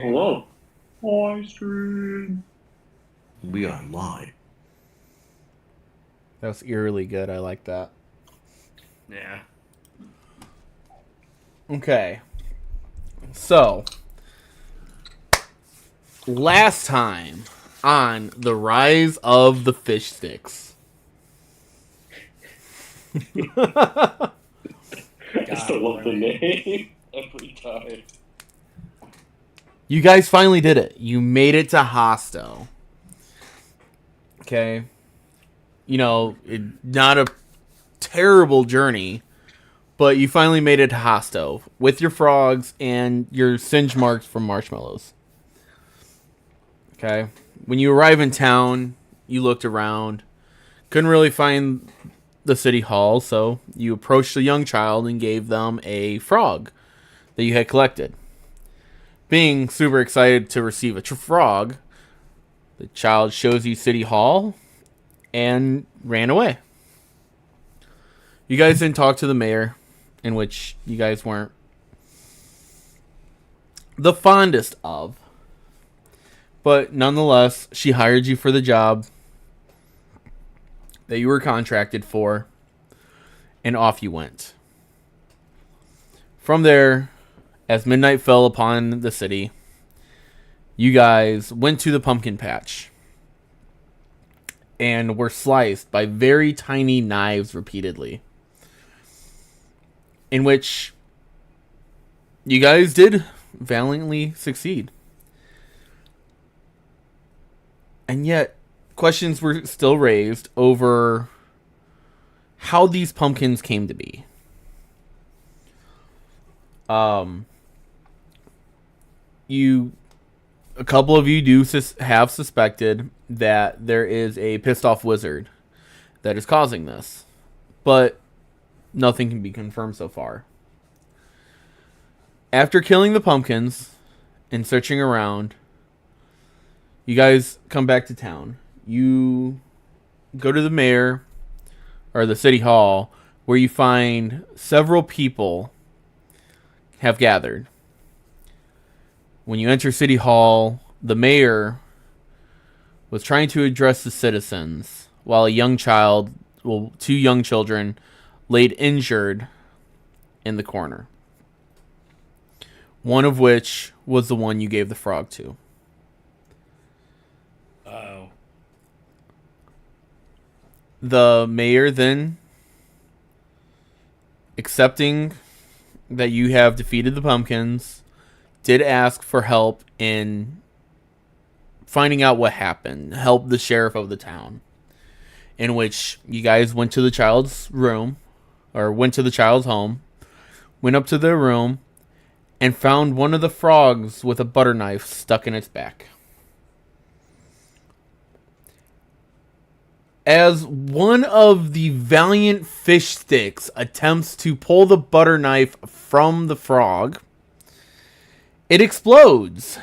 Hello. Hi, stream. We are live. That was eerily good. I like that. Yeah. Okay. So, last time on The Rise of the Fish Sticks. I still love the name every time. You guys finally did it. You made it to Hosto. Okay. Not a terrible journey, but you finally made it to Hosto with your frogs and your singe marks from marshmallows. Okay. When you arrive in town, you looked around, couldn't really find the city hall, so you approached a young child and gave them a frog that you had collected. Being super excited to receive a frog, the child shows you City Hall and ran away. You guys didn't talk to the mayor, in which you guys weren't the fondest of. But nonetheless, she hired you for the job that you were contracted for, and off you went. From there, as midnight fell upon the city, you guys went to the pumpkin patch and were sliced by very tiny knives repeatedly. In which you guys did valiantly succeed. And yet, questions were still raised over how these pumpkins came to be. A couple of you do have suspected that there is a pissed off wizard that is causing this, but nothing can be confirmed so far. After killing the pumpkins and searching around, you guys come back to town. You go to the mayor or the city hall, where you find several people have gathered. When you enter City Hall, the mayor was trying to address the citizens while two young children, laid injured in the corner. One of which was the one you gave the frog to. Oh. The mayor then, accepting that you have defeated the pumpkins, did ask for help in finding out what happened. Help the sheriff of the town. In which you guys went to the child's room, or went to the child's home, went up to their room, and found one of the frogs with a butter knife stuck in its back. As one of the valiant fish sticks attempts to pull the butter knife from the frog, it explodes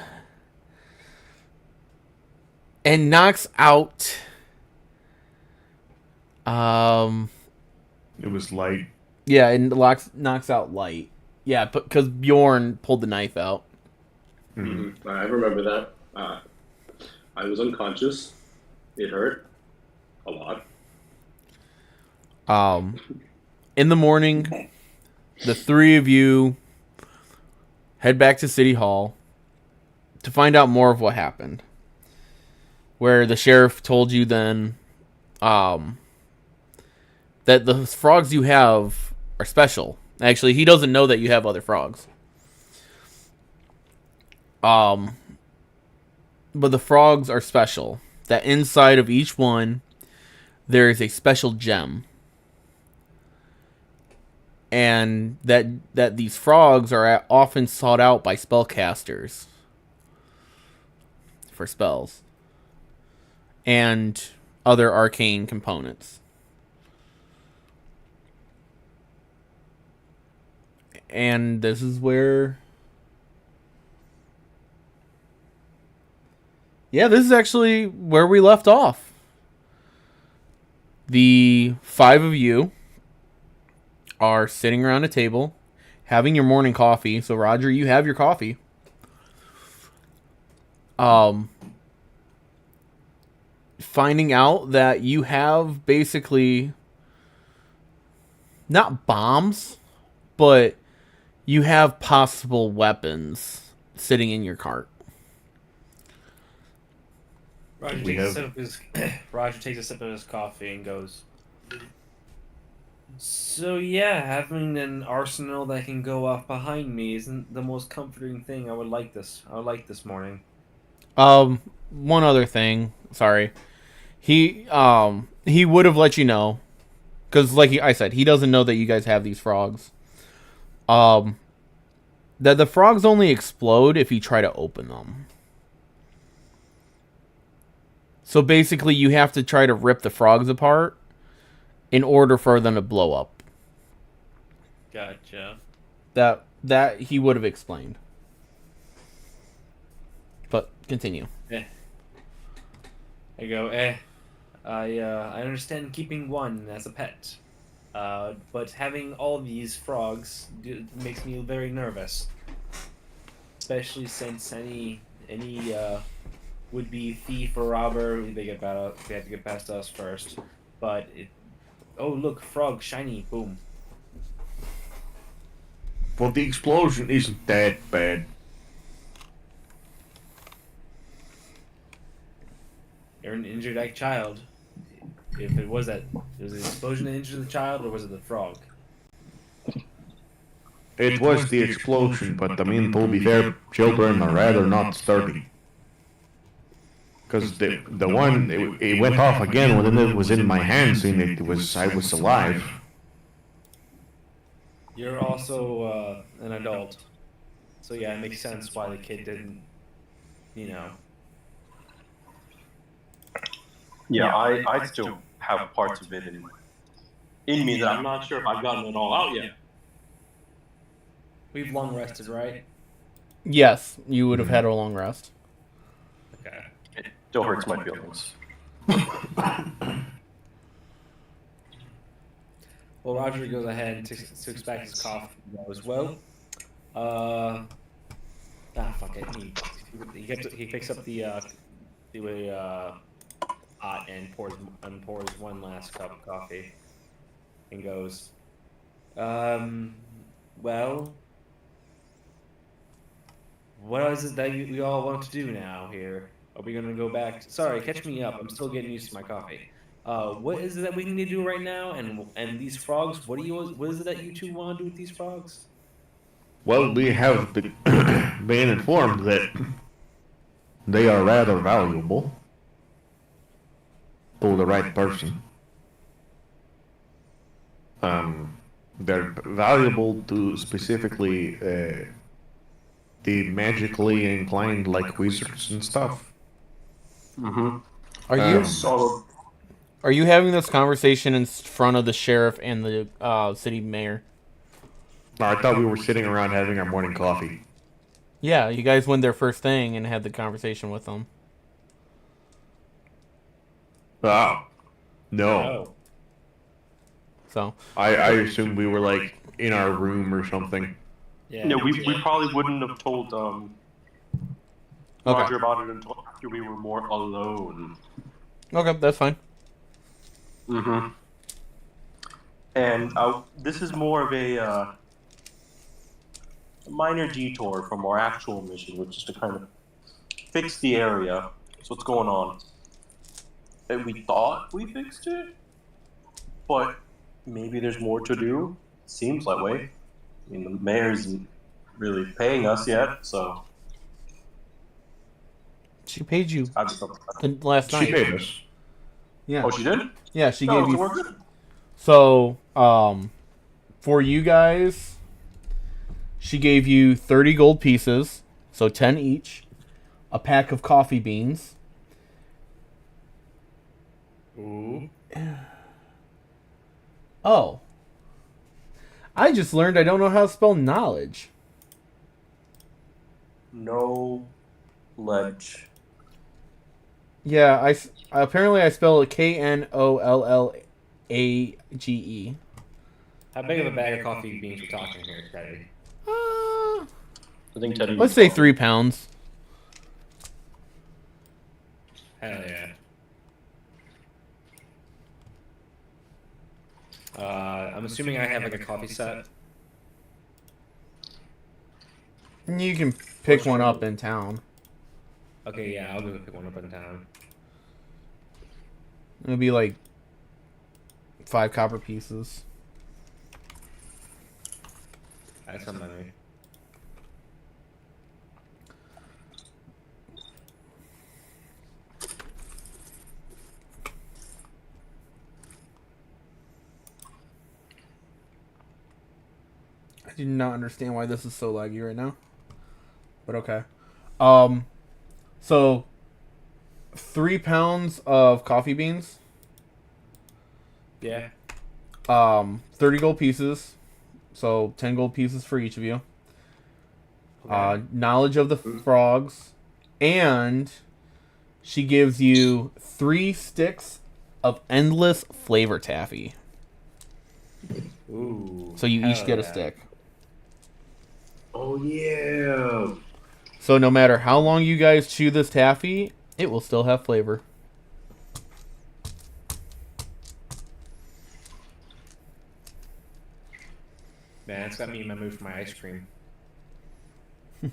and knocks out. It was light. Yeah, and knocks out Light. Yeah, because Bjorn pulled the knife out. I remember that. I was unconscious. It hurt a lot. In the morning, the three of you head back to City Hall to find out more of what happened. Where the sheriff told you then that the frogs you have are special. Actually, he doesn't know that you have other frogs. But the frogs are special. That inside of each one, there is a special gem. And that these frogs are often sought out by spellcasters for spells and other arcane components. And this is where... Yeah, this is actually where we left off. The five of you are sitting around a table, having your morning coffee. So, Roger, you have your coffee. finding out that you have basically not bombs, but you have possible weapons sitting in your cart. Roger takes a sip of his Roger takes a sip of his coffee and goes, "So yeah, having an arsenal that can go off behind me isn't the most comforting thing. I would like this morning." One other thing. Sorry. He would have let you know, because like I said, he doesn't know that you guys have these frogs. That the frogs only explode if you try to open them. So basically, you have to try to rip the frogs apart in order for them to blow up. Gotcha. That he would have explained. But continue. I go, I understand keeping one as a pet, but having all these frogs makes me very nervous, especially since any would-be thief or robber, they have to get past us first. But oh look, frog, shiny, boom. Well, the explosion isn't that bad. You're an injured like child. If it was an explosion that injured the child, or was it the frog? It was the explosion, but I mean, to be fair, children are rather not sturdy. Because the one, it went off again when it was in my hands and I was alive. You're also an adult. So yeah, it makes sense why the kid didn't, you know. Yeah, I still have parts of it in me that I'm not sure if I've gotten it all out yet. We've long rested, right? Yes, you would have had a long rest. Okay. It still hurts my feelings. Well, Roger goes ahead and takes back his coffee as well. Fuck it. He picks up the pot and pours one last cup of coffee and goes, well, what is it that we all want to do now here? Are we gonna go back? Sorry, catch me up. I'm still getting used to my coffee. What is it that we need to do right now? And these frogs, what is it that you two want to do with these frogs? Well, we have been informed that they are rather valuable to the right person. They're valuable to specifically the magically inclined, like wizards and stuff. Mm-hmm. Are you having this conversation in front of the sheriff and the city mayor? I thought we were sitting around having our morning coffee. Yeah, you guys went there first thing and had the conversation with them. Oh. No. Oh. So I assumed we were like in our room or something. Yeah. No, we probably wouldn't have told Roger about it until after we were more alone. Okay, that's fine. Mm-hmm. And this is more of a minor detour from our actual mission, which is to kind of fix the area. So what's going on? And we thought we fixed it, but maybe there's more to do. Seems that way. I mean, the mayor isn't really paying us yet, so... She paid you the last night. She paid us. Yeah. Oh, she did? Yeah, she No, gave so we're you. good. So, for you guys, she gave you 30 gold pieces, so 10 each, a pack of coffee beans. Ooh. Oh. I just learned I don't know how to spell knowledge. No ledge. Yeah, apparently I spell it Knollage. How big of a bag of coffee beans we talking here, Teddy? I think Teddy. Let's say 3 pounds. Hell yeah. I'm assuming I have like a coffee set. You can pick one up in town. Okay, yeah, I'll go pick one up in town. It'll be like 5 copper pieces. That's some money. I do not understand why this is so laggy right now. But okay. So 3 pounds of coffee beans. Yeah. 30 gold pieces. So 10 gold pieces for each of you. Okay. Knowledge of the frogs. And she gives you 3 sticks of endless flavor taffy. Ooh. So you each hell get a yeah. stick. Oh yeah. So no matter how long you guys chew this taffy, it will still have flavor. Man, it's got me in my mood for my ice cream. I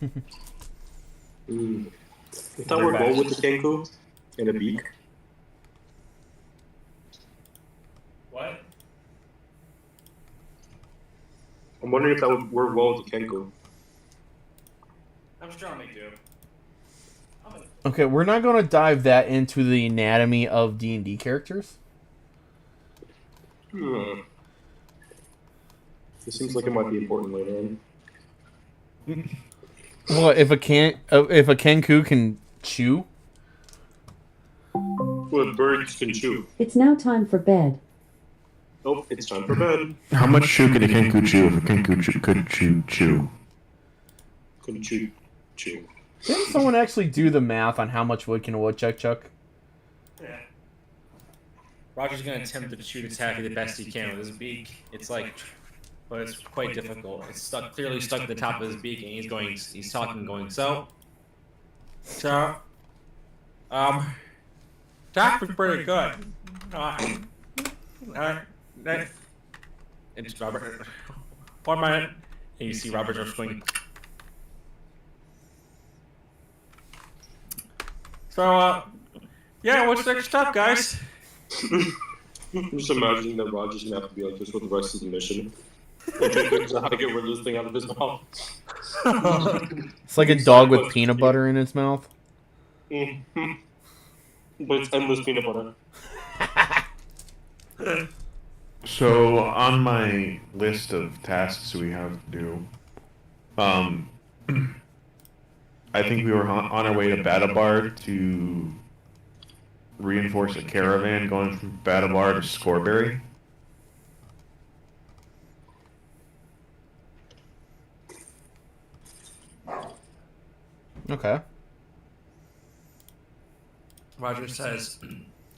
thought we're going with the kenku and a beak. What? I'm wondering if that would work well with the kenku. I'm sure I'll make do. Okay, we're not going to dive that into the anatomy of D&D characters. It seems like it might be important later on. Well, if a kenku can chew, Well, birds can chew. It's now time for bed. Nope, it's time for bed. How much chew could a kenku chew if a kenku could chew? Couldn't chew. Chew. didn't someone actually do the math on how much wood can a woodchuck chuck? Yeah. Roger's gonna attempt to chew the taffy the best he can with his beak. It's like, but it's quite difficult. It's clearly stuck at the top of his beak, and he's talking, going, taffy's pretty good. It's Robert. 1 minute, and you see Robert just going. So, yeah, what's next up, guys? I'm just imagining that Roger's gonna have to be like this for the rest of the mission. Like, he figures out how to get rid of this thing out of his mouth. It's like a dog with peanut butter in its mouth. But it's endless peanut butter. So on my list of tasks we have to do, I think we were on our way to Badabar to reinforce a caravan going from Badabar to Scoreberry. Okay. Roger says,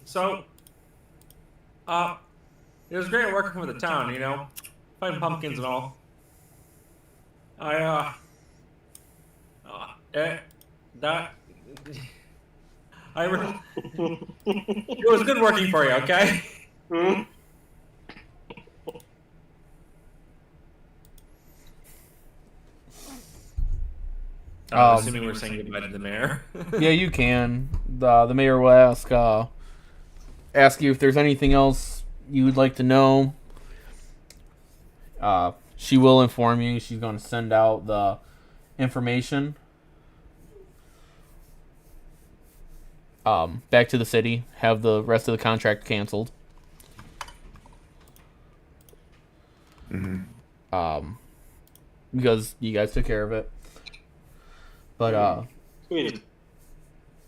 so, it was great working with the town, you know, fighting pumpkins and all. It was good working for you, okay? Assuming we're saying goodbye to the mayor. Yeah, you can. The mayor will ask you if there's anything else you would like to know. She will inform you. She's going to send out the information back to the city. Have the rest of the contract canceled. Because you guys took care of it. But Wait,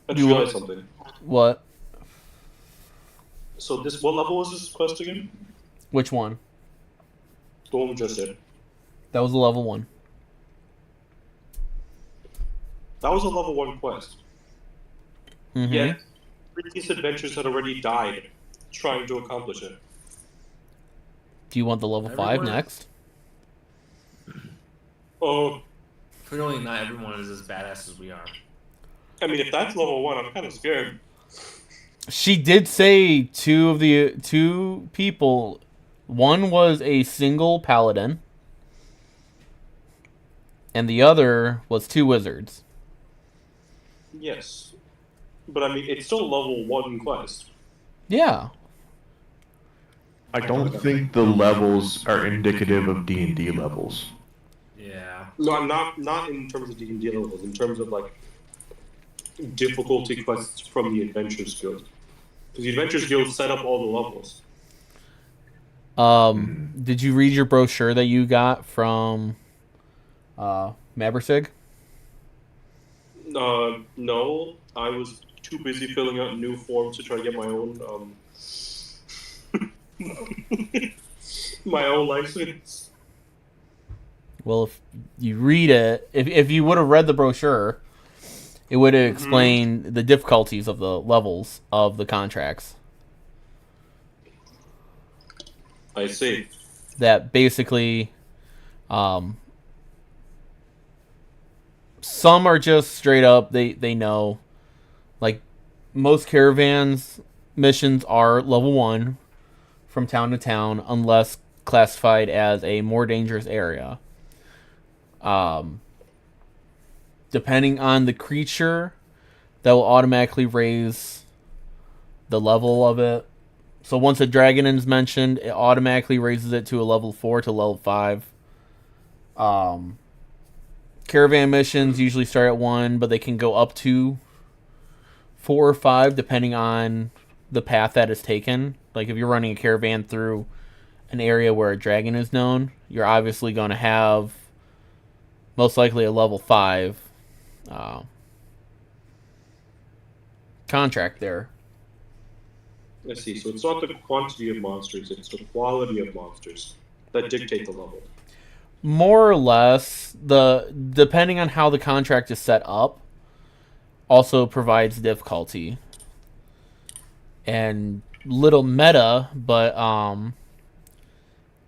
I just realized something. what? So what level was this quest again? Which one? The one we just did. That was a level 1. That was a level 1 quest. Mm-hmm. Yet, previous adventures had already died trying to accomplish it. Do you want the level 5 next? Oh, Clearly not everyone is as badass as we are. I mean, if that's level 1, I'm kind of scared. She did say two people. One was a single paladin, and the other was two wizards. Yes. But I mean, it's still level 1 quest. Yeah. I don't think the levels are indicative of D&D levels. Yeah. No, I'm not in terms of D&D levels, in terms of, like, difficulty quests from the Adventures Guild. Because the Adventures Guild set up all the levels. Did you read your brochure that you got from Mabersig? No. I was too busy filling out new forms to try to get my own, my own license. Well, if you read it, if you would have read the brochure, it would have explained the difficulties of the levels of the contracts. I see. That basically, some are just straight up, they know. Like, most caravans missions are level 1 from town to town, unless classified as a more dangerous area. Depending on the creature, that will automatically raise the level of it. So once a dragon is mentioned, it automatically raises it to a level 4 to level 5. Caravan missions usually start at 1, but they can go up to 4 or 5 depending on the path that is taken. Like if you're running a caravan through an area where a dragon is known, you're obviously going to have most likely a level 5 contract there. I see. So it's not the quantity of monsters, it's the quality of monsters that dictate the level. More or less, depending on how the contract is set up, also provides difficulty. And little meta, but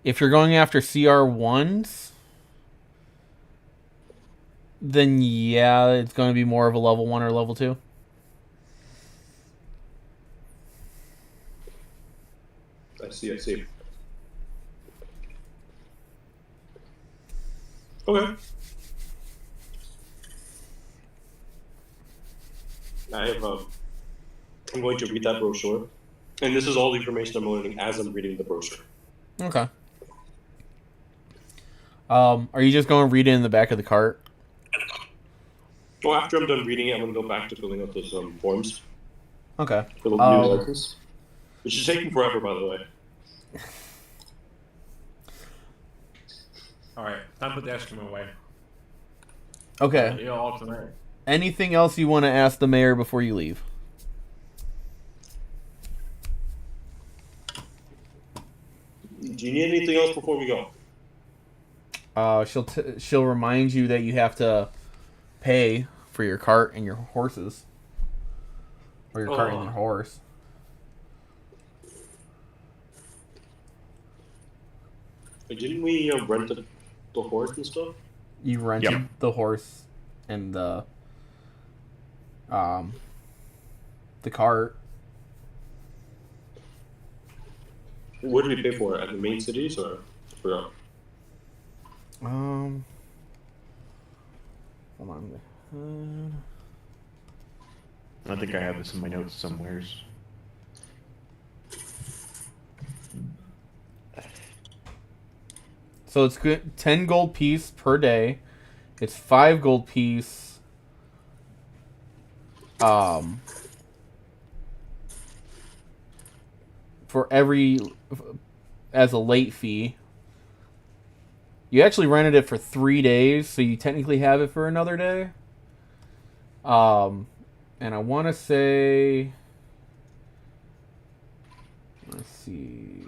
if you're going after CR1s, then yeah, it's going to be more of a level 1 or level 2. I see. Okay. I'm going to read that brochure. And this is all the information I'm learning as I'm reading the brochure. Okay. Are you just going to read it in the back of the cart? Well, after I'm done reading it, I'm going to go back to filling out those forms. Okay. For the new license. Which is taking forever, by the way. All right, time to put the excrement away. Okay. You're all tonight. Anything else you want to ask the mayor before you leave? Do you need anything else before we go? She'll remind you that you have to pay for your cart and your horses, or your cart and your horse. Didn't we rent the horse and stuff? You rented the horse and the cart. Where did we pay for it? At the main cities or where? Hold on. I think I have this in my notes somewheres. So it's good. 10 gold piece per day. It's 5 gold piece. For every as a late fee. You actually rented it for 3 days, so you technically have it for another day. And I want to say, let's see,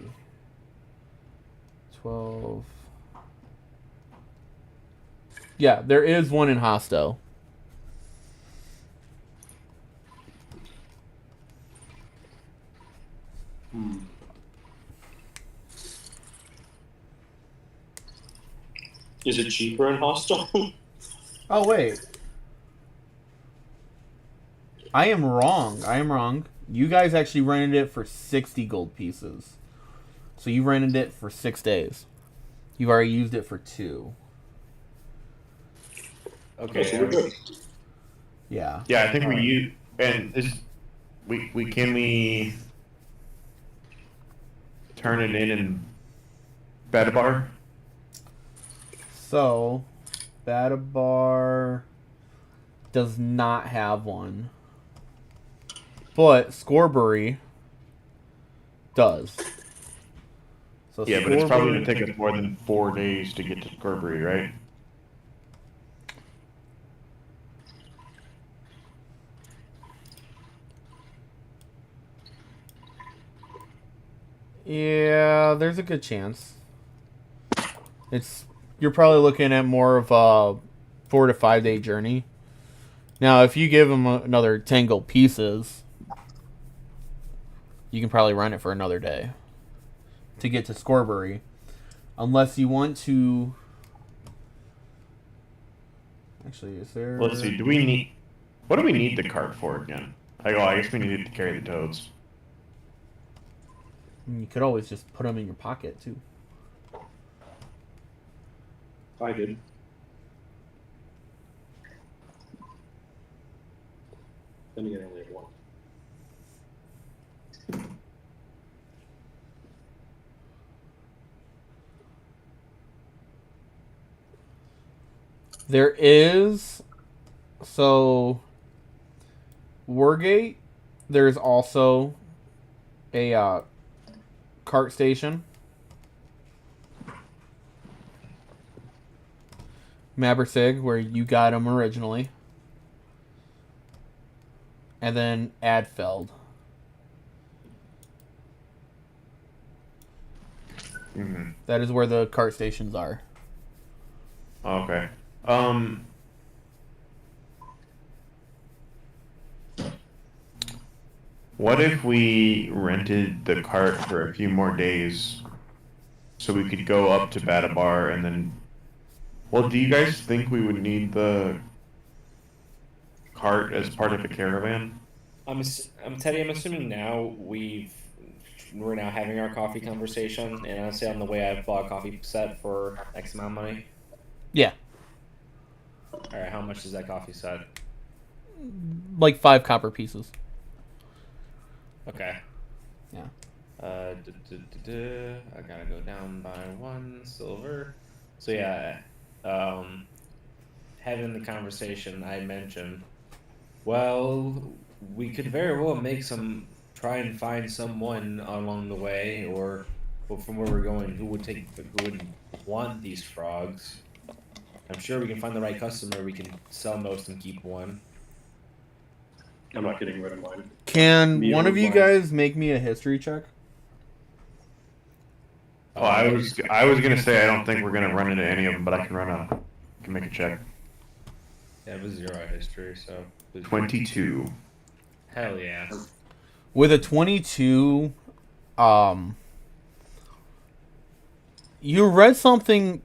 12. Yeah, there is one in Hosto. Is it cheaper in Hostel? Oh, wait. I am wrong. You guys actually rented it for 60 gold pieces. So you rented it for 6 days. You've already used it for 2. Okay. So we're good. Yeah. Yeah, I think we use and is we can we turn it in Badabar? So, Badabar does not have one. But Scorbury does. So Yeah, but it's probably going Scorbury- to take us more than 4 days to get to Scorbury, right? Yeah, there's a good chance. You're probably looking at more of a 4 to 5 day journey. Now, if you give them another 10 gold pieces, you can probably run it for another day to get to Scorbury, unless you want to. Actually, is there? Let's see. What do we need the cart for again? I guess we need it to carry the toads. You could always just put them in your pocket too. I did. Then again, I only have one. There is, so Wargate, there's also a cart station. Mabersig, where you got them originally. And then Adfeld. Mm-hmm. That is where the cart stations are. Okay. What if we rented the cart for a few more days so we could go up to Badabar and then... Well, do you guys think we would need the cart as part of a caravan? I'm Teddy. I'm assuming now we're now having our coffee conversation, and honestly, on the way I bought a coffee set for X amount of money. Yeah. All right, how much is that coffee set? Like 5 copper pieces. Okay. Yeah. I gotta go down by 1 silver. So yeah, having the conversation, I mentioned, well, we could very well try and find someone along the way, or from where we're going, who would want these frogs. I'm sure we can find the right customer. We can sell most and keep one. I'm not getting rid of mine. Can Me one or of you mine. guys make me a history check? Oh, I was gonna say I don't think we're gonna run into any of them, but I can make a check. Yeah, it was 0 history, so 22. hell yeah. With a 22, you read something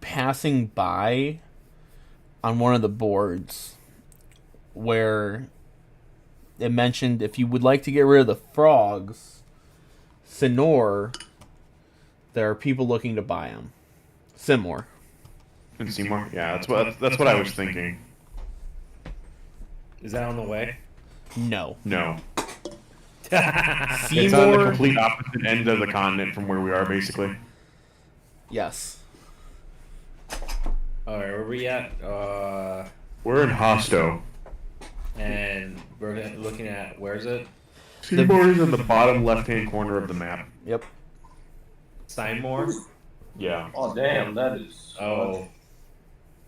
passing by on one of the boards where it mentioned if you would like to get rid of the frogs, Sinor, there are people looking to buy them. Simor. And Seymour? Yeah, that's what I was thinking. Is that on the way? No. No. It's on the Seymour. complete opposite end of the continent from where we are, basically. Yes. Alright, where we at? We're in Hosto. And we're looking at, where is it? Seymour is in the bottom left-hand corner of the map. Yep. Steinmore? Yeah. Oh damn, that is. Oh.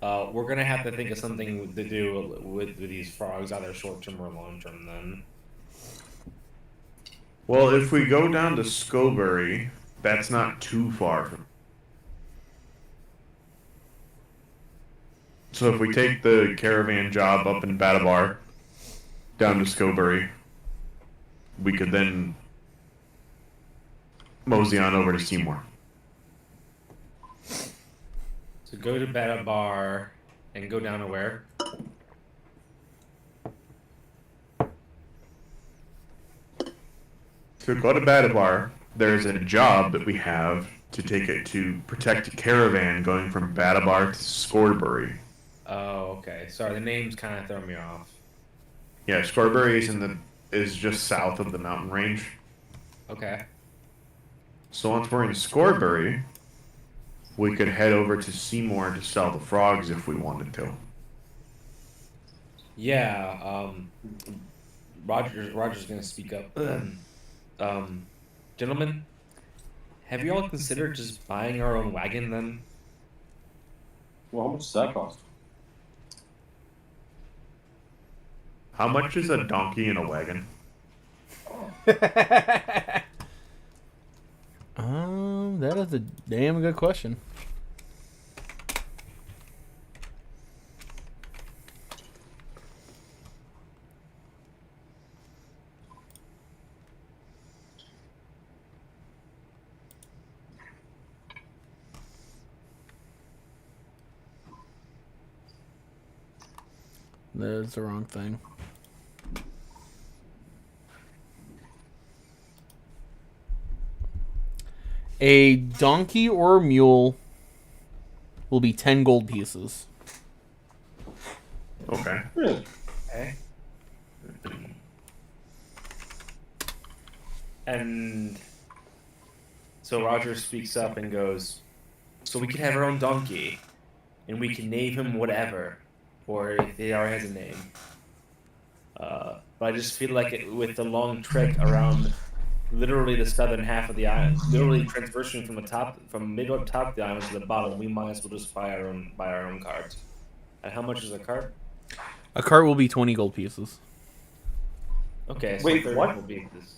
We're gonna have to think of something to do with these frogs, either short-term or long-term then. Well, if we go down to Scobury, that's not too far from. So if we take the caravan job up in Badabar down to Scobury, we could then mosey on over to Seymour. So go to Beta Bar and go down to where? So go to Badabar. There's a job that we have to take it to protect a caravan going from Badabar to Scorebury. Oh, okay. Sorry, the names kind of throw me off. Yeah, Scorebury is just south of the mountain range. Okay. So once we're in Scorebury, we could head over to Seymour to sell the frogs if we wanted to. Yeah. Roger's gonna speak up. Gentlemen, have you all considered just buying our own wagon then? Well, how much does that cost? How much is a donkey in a wagon? That is a damn good question. That's the wrong thing. A donkey or a mule will be 10 gold pieces. Okay. Really? Okay. And so Roger speaks up and goes, so we could have our own donkey, and we can name him whatever, or if he already has a name. But I just feel like with the long trek around literally the southern half of the island, literally transversing from mid up top of the island to the bottom, we might as well just buy our own carts. And how much is a cart? A cart will be 20 gold pieces. Okay, so Wait, 30 what? will be this.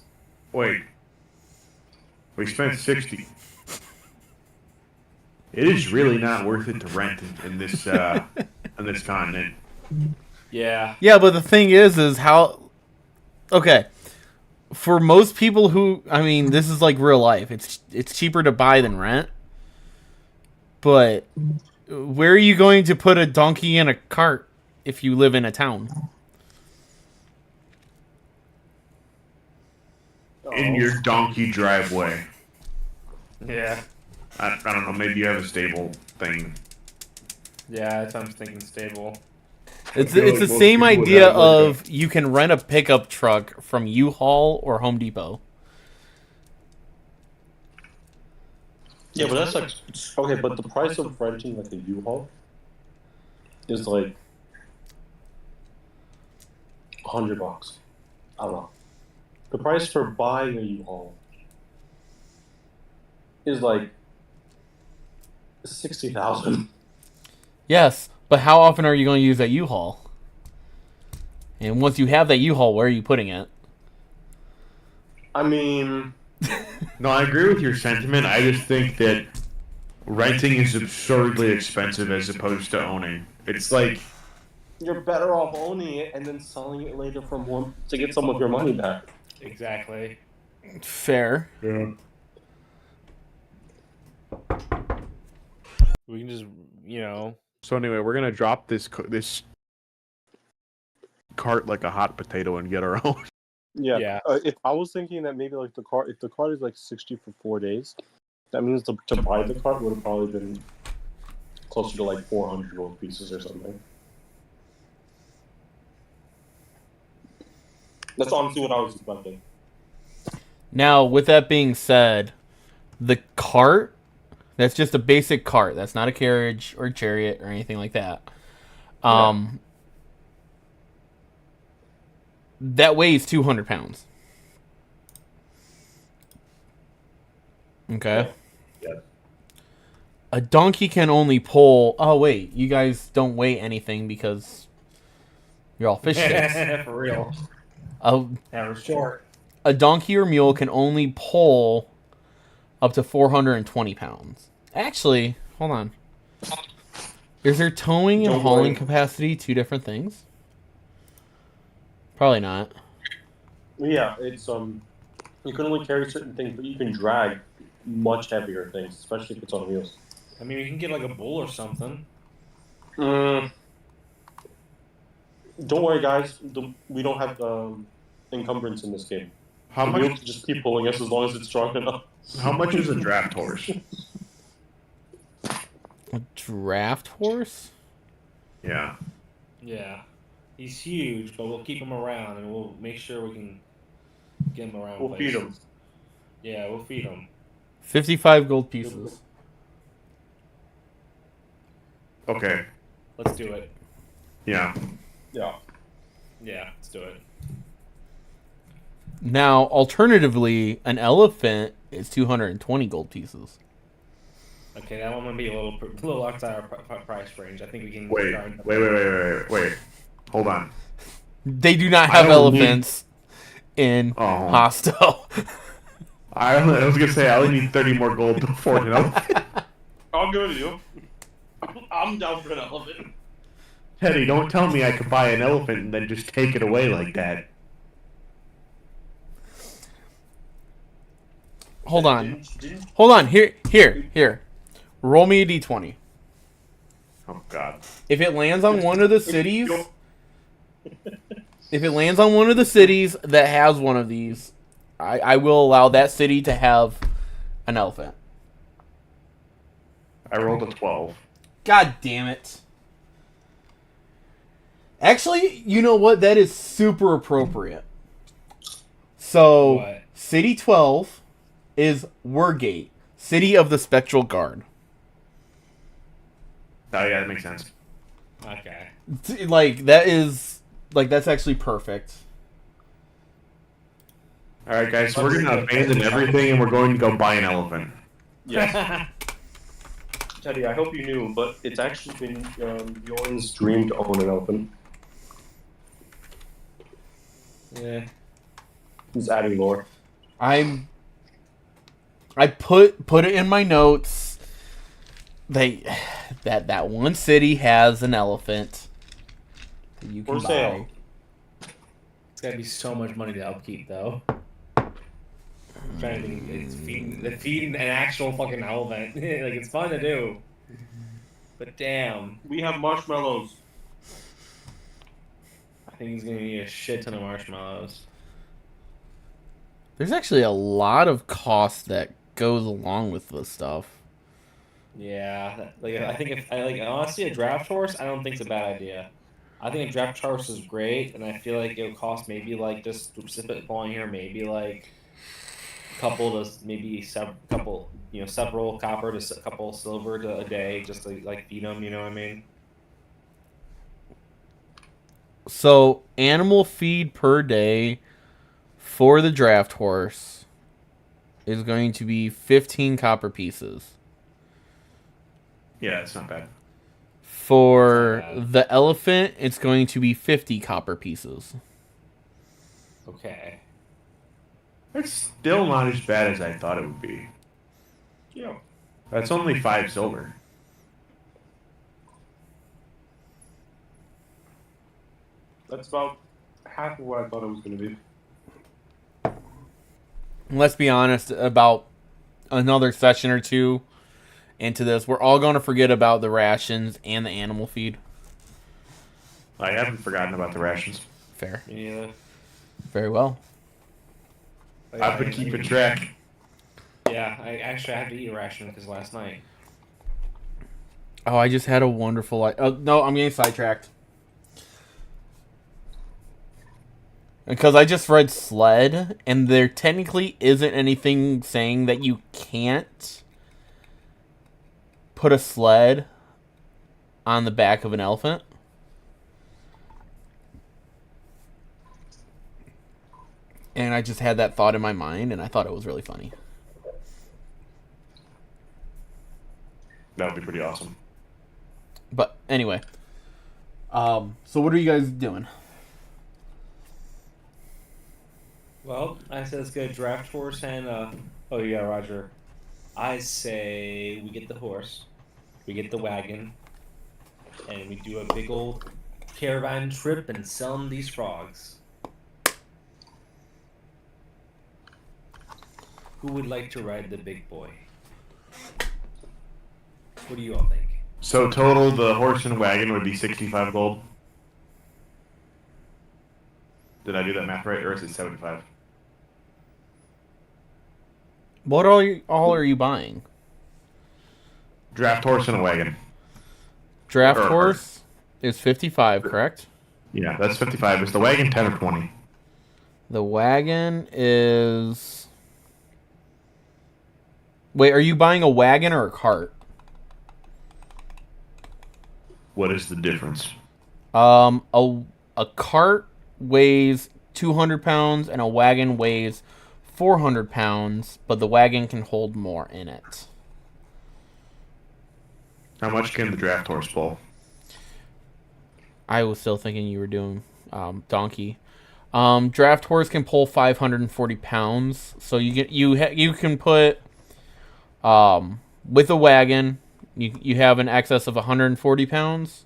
Wait. We spent 60. It is really not worth it to rent in this on this continent. Yeah. Yeah, but the thing is how... Okay. For most people who... I mean, this is like real life. It's cheaper to buy than rent. But where are you going to put a donkey in a cart if you live in a town? In your donkey driveway. Yeah. I don't know, maybe you have a stable thing. Yeah, that's what I'm thinking stable. It's feel the like most same people would idea have, like, of you can rent a pickup truck from U-Haul or Home Depot. Yeah, but that's like okay. But the price of renting like a U-Haul is like $100. I don't know. The price for buying a U-Haul is like 60,000. Yes, but how often are you going to use that U-Haul? And once you have that U-Haul, where are you putting it? I mean, No, I agree with your sentiment. I just think that renting is absurdly expensive as opposed to owning. It's like, you're better off owning it and then selling it later for more to get some of your money back. Exactly. Fair. yeah. We can just, So anyway, we're gonna drop this cart like a hot potato and get our own. Yeah. Yeah. If I was thinking that maybe like if the cart is like 60 for 4 days, that means to buy the cart would have probably been closer to like 400 gold pieces or something. That's honestly what I was expecting. Now, with that being said, the cart, that's just a basic cart. That's not a carriage or chariot or anything like that. That weighs 200 pounds. Okay. Yeah. A donkey can only pull... Oh, wait. You guys don't weigh anything because you're all fish sticks. For real. A Yeah, we're short. donkey or mule can only pull up to 420 pounds. Actually, hold on. Is there towing and Don't hauling worry. capacity two different things? Probably not. Yeah, it's you can only carry certain things, but you can drag much heavier things, especially if it's on wheels. I mean, we can get like a bull or something. Don't worry, guys. We don't have encumbrance in this game. How The mule much? can just keep pulling us as long as it's strong enough. How much is a draft horse? A draft horse? Yeah. Yeah. He's huge, but we'll keep him around and we'll make sure we can get him around. We'll feed places. him. Yeah, we'll feed him. 55 gold pieces. Okay. Let's do it. Yeah. Yeah. Yeah, let's do it. Now, alternatively, an elephant is 220 gold pieces. Okay, that one might be a little outside our price range. I think we can. Wait. Hold on. They do not I have don't need- elephants in Oh. Hostel. I was gonna say I only need 30 more gold to afford an elephant. I'll give it to you. I'm down for an elephant. Teddy, don't tell me I could buy an elephant and then just take it away like that. Hold on. Didn't Hold on. Here. Roll me a d20. Oh God. If it lands on one of the cities, that has one of these, I will allow that city to have an elephant. I rolled a 12. God damn it. Actually, you know what? That is super appropriate. So, What? City 12 is Wergate, City of the Spectral Guard. Oh yeah, that makes sense. Okay. That's actually perfect. All right, guys, so we're gonna abandon everything and we're going to go buy an elephant. Yes. Teddy, I hope you knew, but it's actually been Bjorn's dream to own an elephant. Yeah. He's adding lore. I put it in my notes. That one city has an elephant that you can For buy. sale. It's gotta be so much money to upkeep, though. I'm trying to think, it's feeding an actual fucking elephant. Like, it's fun to do. But damn, We have marshmallows. I think he's gonna need a shit ton of marshmallows. There's actually a lot of cost that goes along with this stuff. Yeah, I think if honestly a draft horse, I don't think it's a bad idea. I think a draft horse is great, and I feel like it'll cost maybe like just spitballing here, maybe like a couple to maybe several copper to a couple silver to a day, just to like feed them. You know what I mean? So, animal feed per day for the draft horse is going to be 15 copper pieces. Yeah, it's not bad. For Not bad. the elephant, it's going to be 50 copper pieces. Okay. It's still not as bad as I thought it would be. Yeah. That's only 5 silver. That's about half of what I thought it was going to be. Let's be honest, about another session or two into this, we're all going to forget about the rations and the animal feed. I haven't forgotten about the rations. Fair. Me neither. Very well. I've been keeping track. Yeah, I had to eat a ration because last night. Oh, I just had a wonderful... Oh, no, I'm getting sidetracked. Because I just read Sled, and there technically isn't anything saying that you can't put a sled on the back of an elephant. And I just had that thought in my mind, and I thought it was really funny. That would be pretty awesome. But anyway, so what are you guys doing? Well, I said let's get a draft horse and oh yeah, Roger. I say we get the horse, we get the wagon, and we do a big old caravan trip and sell them these frogs. Who would like to ride the big boy? What do you all think? So total, the horse and wagon would be 65 gold. Did I do that math right, or is it 75? What all are you buying? Draft horse and a wagon. Draft Or- horse is 55, correct? Yeah, that's 55. Is the wagon 10 or 20? The wagon is. Wait, are you buying a wagon or a cart? What is the difference? A cart weighs 200 pounds and a wagon weighs 400 pounds, but the wagon can hold more in it. How much can the draft horse pull? I was still thinking you were doing donkey. Draft horse can pull 540 pounds, so you can put with a wagon you have an excess of 140 pounds.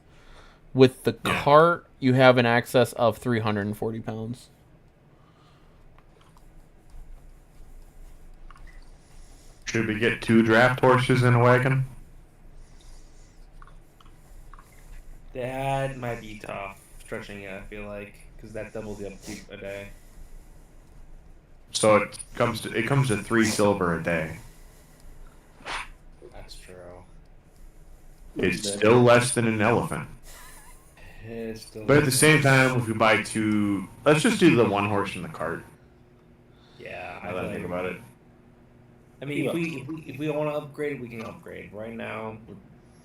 With the cart, you have an excess of 340 pounds. Should we get 2 draft horses in a wagon? That might be tough stretching it. I feel like because that doubles the upkeep a day. So it comes to 3 silver a day. That's true. It's still less than an elephant. It's still But at the same time, if we buy 2, let's just do the 1 horse in the cart. yeah, Now that I think about it. I mean, if we want to upgrade, we can upgrade. Right now,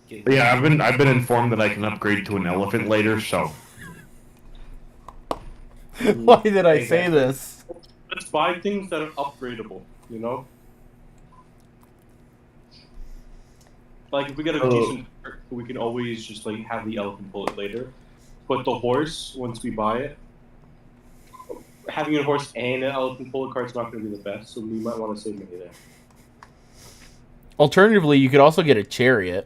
But yeah, I've been informed that I can upgrade to an elephant later, so Why did I say this? Let's buy things that are upgradable, you know? Like, if we get a decent cart, we can always just, like, have the elephant pull it later. But the horse, once we buy it, having a horse and an elephant pull a cart's not going to be the best, so we might want to save money there. Alternatively, you could also get a chariot.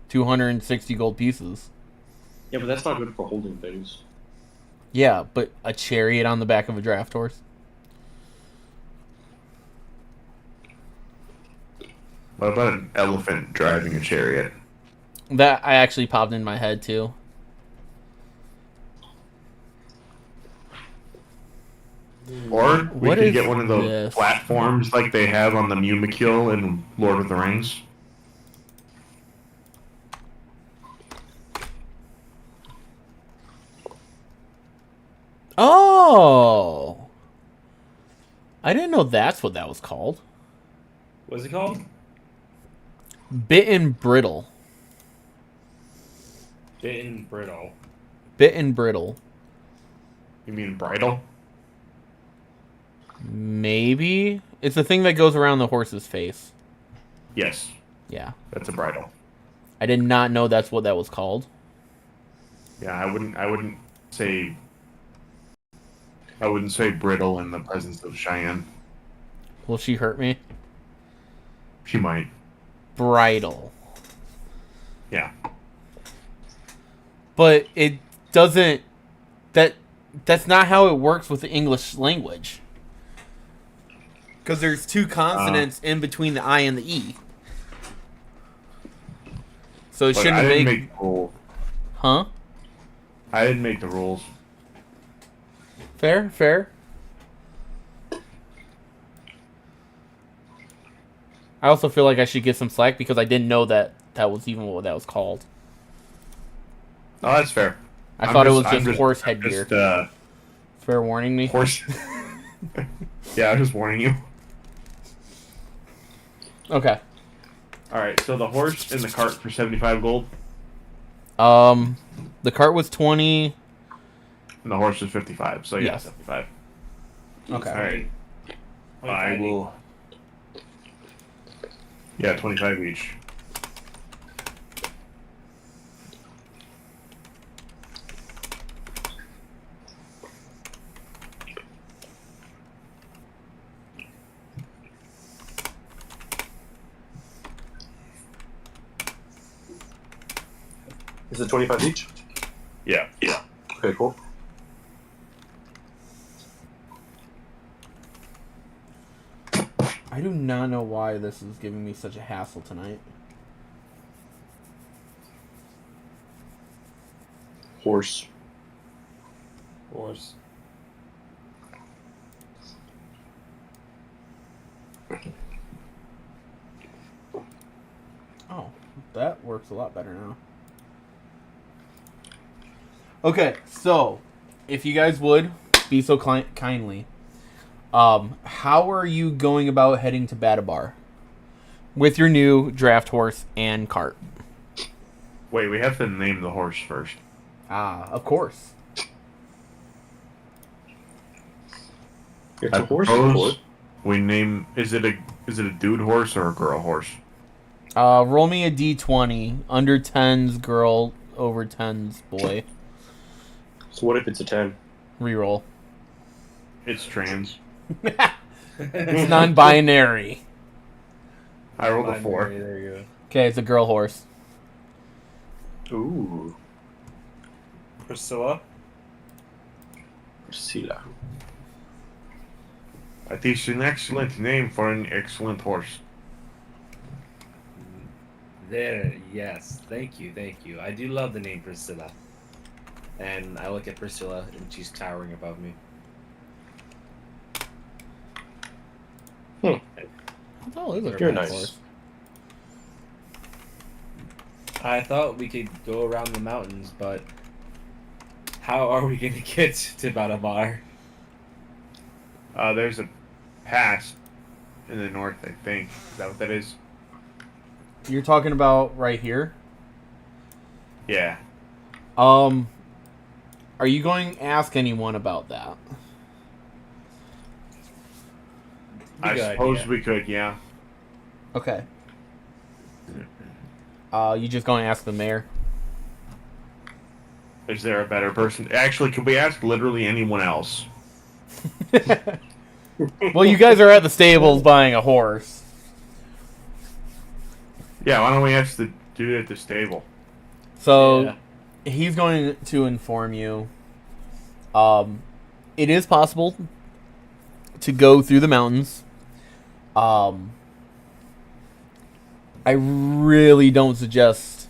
260 gold pieces. Yeah, but that's not good for holding things. Yeah, but a chariot on the back of a draft horse. what about an elephant driving a chariot? That I actually popped in my head too. Or we What could is get one of those this? platforms like they have on the Mumikil in Lord of the Rings. Oh! I didn't know that's what that was called. What's it called? Bitten brittle. Bitten brittle. Bitten brittle. You mean bridle? Maybe it's the thing that goes around the horse's face. Yes, Yeah, that's a bridle. I did not know that's what that was called. Yeah, I wouldn't say brittle in the presence of Cheyenne. Will she hurt me? She might. Bridle. Yeah. But it doesn't. That's not how it works with the English language. Because there's 2 consonants in between the I and the E. So it Look, shouldn't I didn't make. make the rules. Huh? I didn't make the rules. Fair, fair. I also feel like I should get some slack because I didn't know that was even what that was called. Oh, that's fair. I thought it was just horse headgear. Just, Fair warning me. horse. Yeah, I was just warning you. Okay. All right, so the horse and the cart for 75 gold, The cart was 20. and the horse was 55. So yeah, Yes. 75. Okay. All right. I will. Yeah, 25 each. Is it 25 each? Yeah. Yeah. Okay, cool. I do not know why this is giving me such a hassle tonight. Horse. Horse. That works a lot better now. Okay, so if you guys would be so kindly, how are you going about heading to Badabar with your new draft horse and cart? Wait, we have to name the horse first. Ah, of course. It's a horse, suppose of course. we name. Is it a dude horse or a girl horse? Roll me a d20. Under 10's girl, over 10's boy. So what if it's a 10? Reroll. It's trans. It's non-binary. I rolled a 4. There you go. Okay, it's a girl horse. Ooh. Priscilla. Priscilla. That is an excellent name for an excellent horse. There, yes. Thank you. I do love the name Priscilla. And I look at Priscilla, and she's towering above me. Oh, those are You're nice. nice. Horse. I thought we could go around the mountains, but how are we going to get to Badabar? There's a pass in the north, I think. Is that what that is? You're talking about right here? Yeah. Are you going to ask anyone about that? I Good suppose idea. we could, yeah. Okay. You just going to ask the mayor? Is there a better person? Actually, could we ask literally anyone else? Well, you guys are at the stables buying a horse. Yeah, why don't we ask the dude at the stable? So Yeah. he's going to inform you. It is possible to go through the mountains. I really don't suggest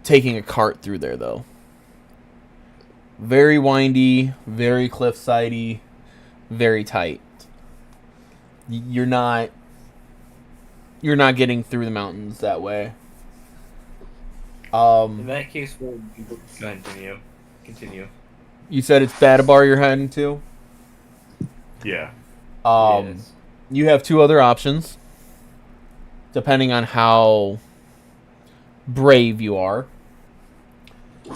taking a cart through there, though. Very windy, very cliffsidey, very tight. You're not getting through the mountains that way. In that case, we'll continue. You said it's Badabar you're heading to. Yeah. Yes. You have two other options, depending on how brave you are.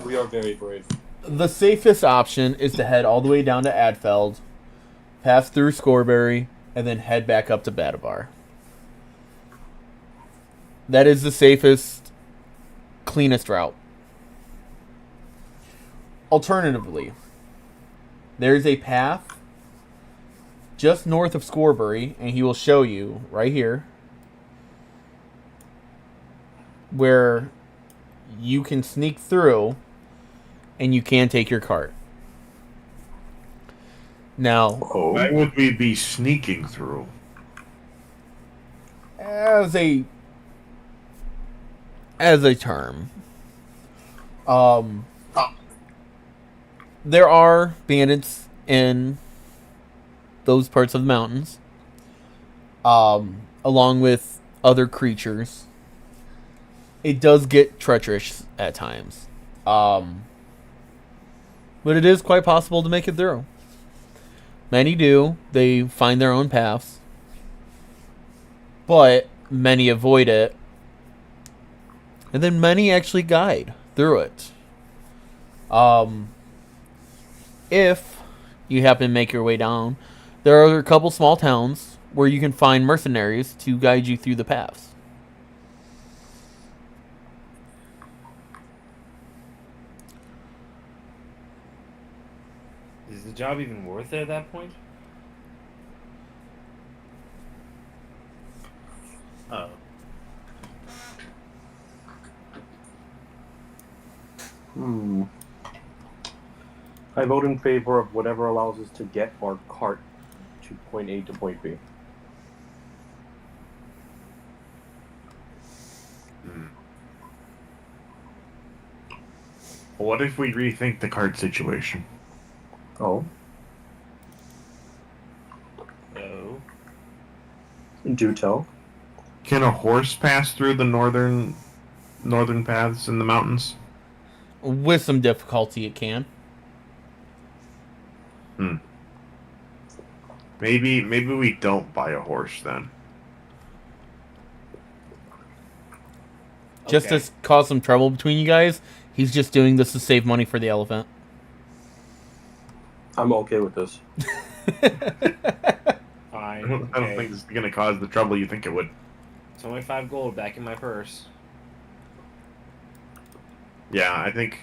We are very brave. The safest option is to head all the way down to Adfeld, pass through Scoreberry, and then head back up to Badabar. That is the safest, cleanest route. Alternatively, there's a path just north of Scoreberry, and he will show you right here where you can sneak through and you can take your cart. Now, Why would we be sneaking through? as a term, there are bandits in those parts of the mountains, along with other creatures. It does get treacherous at times, but it is quite possible to make it through. Many do. They find their own paths, but many avoid it, and then many actually guide through it. If you happen to make your way down, there are a couple small towns where you can find mercenaries to guide you through the paths. Is the job even worth it at that point? Oh. I vote in favor of whatever allows us to get our cart to point A to point B. What if we rethink the cart situation? Oh. No. Do tell. Can a horse pass through the northern paths in the mountains? With some difficulty, it can. Maybe we don't buy a horse then. Just to cause some trouble between you guys, he's just doing this to save money for the elephant. I'm okay with this. Fine. I don't think it's going to cause the trouble you think it would. It's only 5 gold back in my purse. Yeah, I think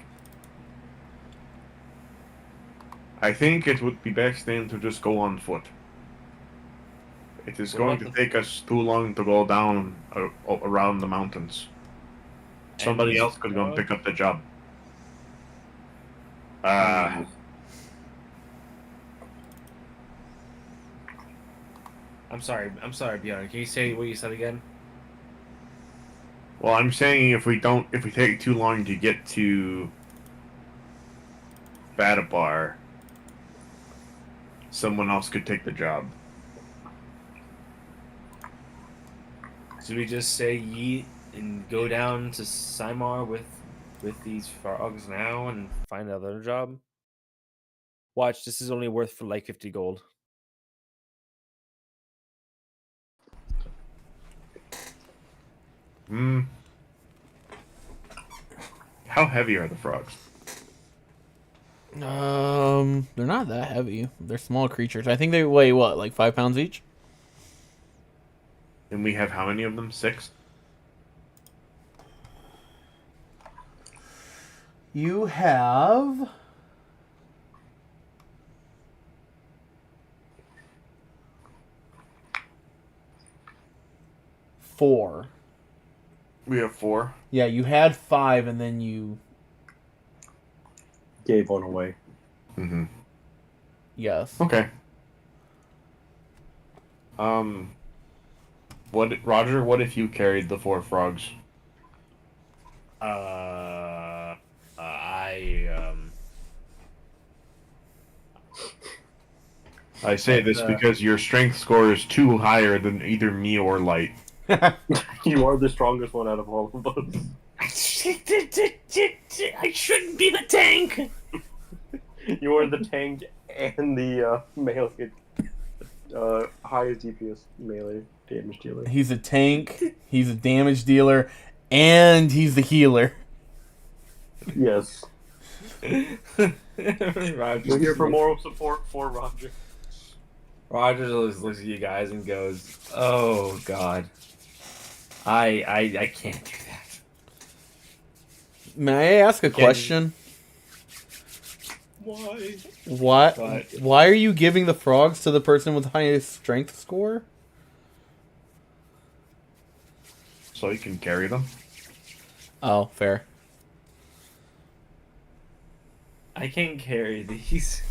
it would be best then to just go on foot. It is What going about to take us too long to go down around the mountains. Somebody And else could go and pick up the job. I'm sorry, Bjorn. Can you say what you said again? Well, I'm saying if we take too long to get to Badabar, someone else could take the job. Should we just say yeet and go down to Simar with these frogs now and find another job? Watch, this is only worth for like 50 gold. How heavy are the frogs? They're not that heavy. They're small creatures. I think they weigh what, like 5 pounds each? And we have how many of them? 6? You have 4. We have 4. Yeah, you had 5 and then you... Gave one away. Mm-hmm. Yes. Okay. What if you carried the 4 frogs? I say this because your strength score is too higher than either me or Light. You are the strongest one out of all of us. I shouldn't be the tank. You are the tank and the melee, highest DPS melee damage dealer. He's a tank, he's a damage dealer, and he's the healer. Yes. Roger. We're here for moral support for Roger. Roger just looks at you guys and goes, "Oh God, I can't do that." May I ask a question? Why? Why are you giving the frogs to the person with the highest strength score? So you can carry them? Oh, fair. I can't carry these.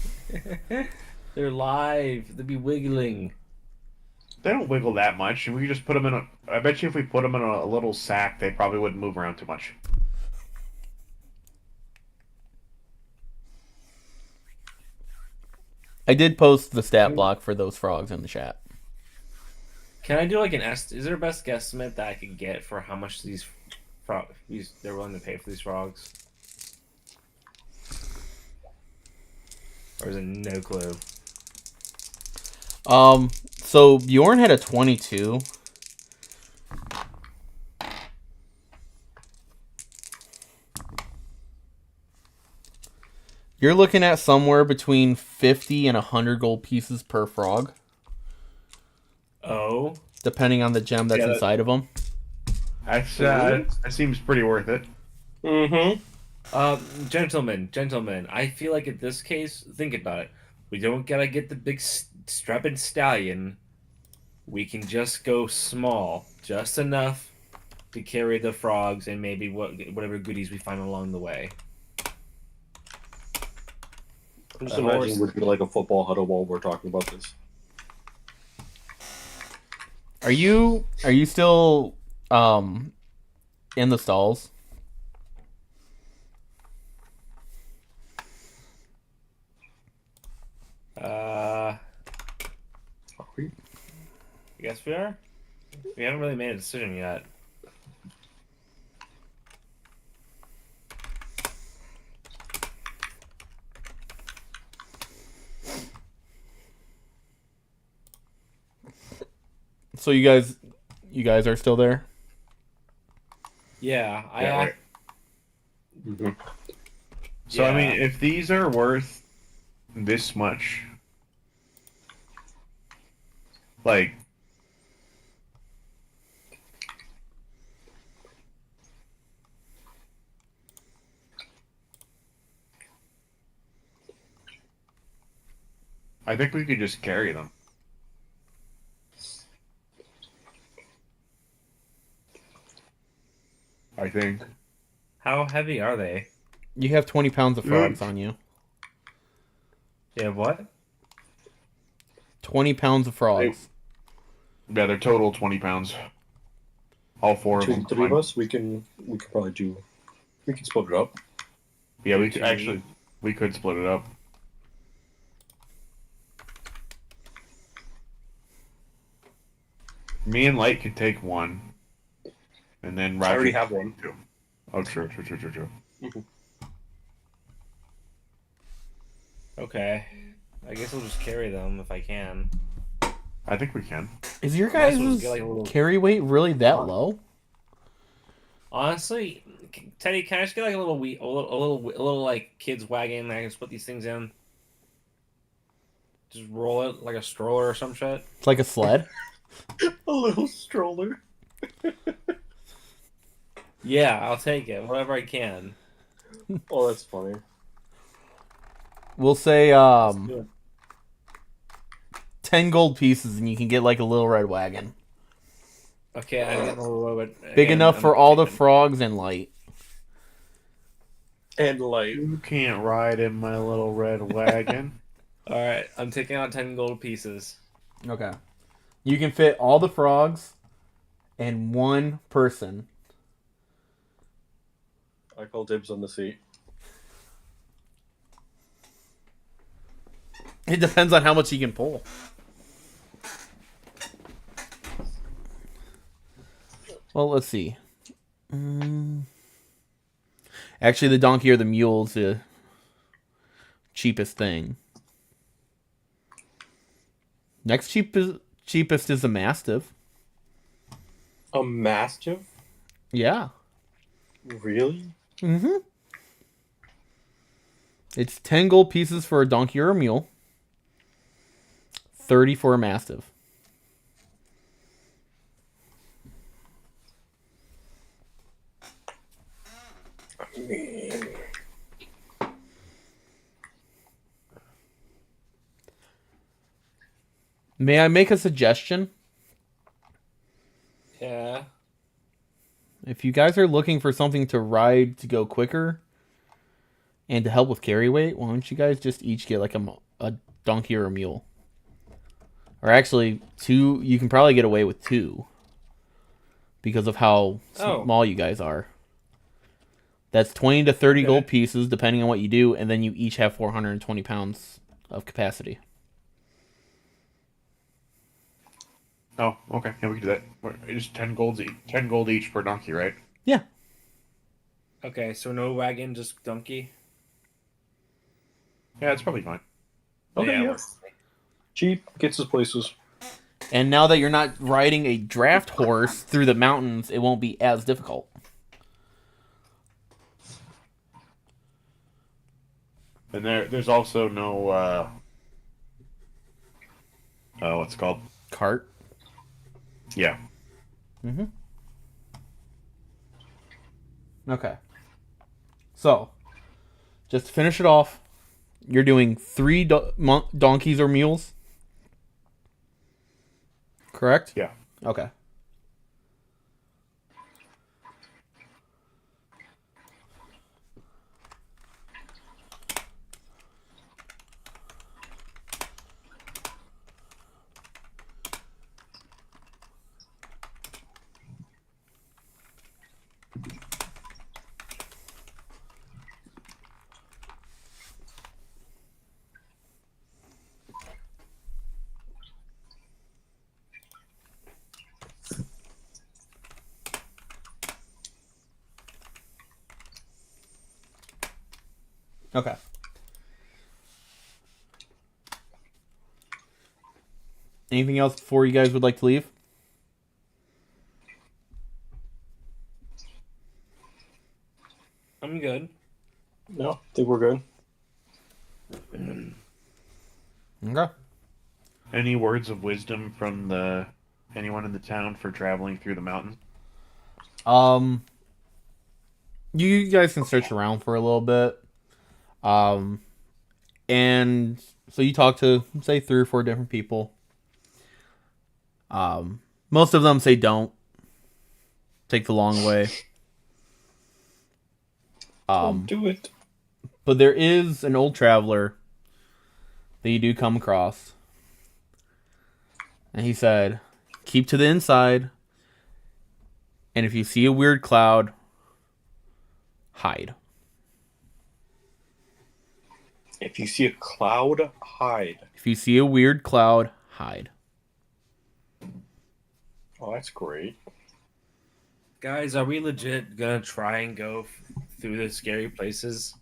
They're live. They'll be wiggling. They don't wiggle that much. We just put them in a... I bet you if we put them in a little sack, they probably wouldn't move around too much. I did post the stat block for those frogs in the chat. Can I do like is there a best guesstimate that I could get for how much they're willing to pay for these frogs? Or is it no clue? So Bjorn had a 22. You're looking at somewhere between 50 and 100 gold pieces per frog. Oh. Depending on the gem that's inside of them. That's, that seems pretty worth it. Mm-hmm. Gentlemen, I feel like in this case, think about it. We don't gotta get the big strapping stallion. We can just go small, just enough to carry the frogs and maybe whatever goodies we find along the way. I'm just imagining we're like a football huddle while we're talking about this. Are you still in the stalls? Yes, we are. We haven't really made a decision yet. So you guys are still there? Yeah, Yeah, right. So I mean, if these are worth this much, like, I think we could just carry them. I think. how heavy are they? You have 20 pounds of frogs on you. They have what? 20 pounds of frogs. Yeah, they're total 20 pounds. All four of Between them. the three of us, we can probably do. We can split it up. Yeah, we could actually. We could split it up. Me and Light could take one, and then Roger. I already have one. Two. Oh, true. Okay. I guess we'll just carry them if I can. I think we can. Is your Might as guys' well just get, like, a little- carry weight really that low? Honestly, Teddy, can I just get like a little like kids wagon that I can split these things in? Just roll it like a stroller or some shit. It's like a sled. A little stroller. Yeah, I'll take it. Whatever I can. Oh, that's funny. We'll say Yeah. 10 gold pieces and you can get like a little red wagon. Okay, I'm getting a little bit Big enough for all the frogs and Light. And light. You can't ride in my little red wagon. All right, I'm taking out 10 gold pieces. Okay. You can fit all the frogs and one person. I call dibs on the seat. It depends on how much you can pull. Well, let's see. Actually, the donkey or the mule is the cheapest thing. Next cheapest is a mastiff. A mastiff? Yeah. Really? Mm-hmm. It's 10 gold pieces for a donkey or a mule. 30 for a mastiff. May I make a suggestion? Yeah. If you guys are looking for something to ride to go quicker and to help with carry weight, why don't you guys just each get like a donkey or a mule? Or actually, two. You can probably get away with two because of how small you guys are. That's 20 to 30 gold pieces, depending on what you do, and then you each have 420 pounds of capacity. Oh, okay. Yeah, we can do that. Just 10 gold each. 10 gold each per donkey, right? Yeah. Okay, so no wagon, just donkey. Yeah, it's probably fine. Okay, Yeah, yeah. Cheap, gets us places. And now that you're not riding a draft horse through the mountains, it won't be as difficult. And there's also no, what's it called? Cart. Yeah. Mm-hmm. Okay. So, just to finish it off, you're doing 3 donkeys or mules? Correct? Yeah. Okay. Okay. Anything else before you guys would like to leave? I'm good. No, I think we're good. Okay. Any words of wisdom from anyone in the town for traveling through the mountains? You guys can search around for a little bit. And so you talk to, say, 3 or 4 different people. Most of them say don't. Take the long way. Don't do it. But there is an old traveler that you do come across. And he said, keep to the inside. And if you see a weird cloud, hide. If you see a cloud, hide. If you see a weird cloud, hide. Oh, that's great. Guys, are we legit gonna try and go through the scary places?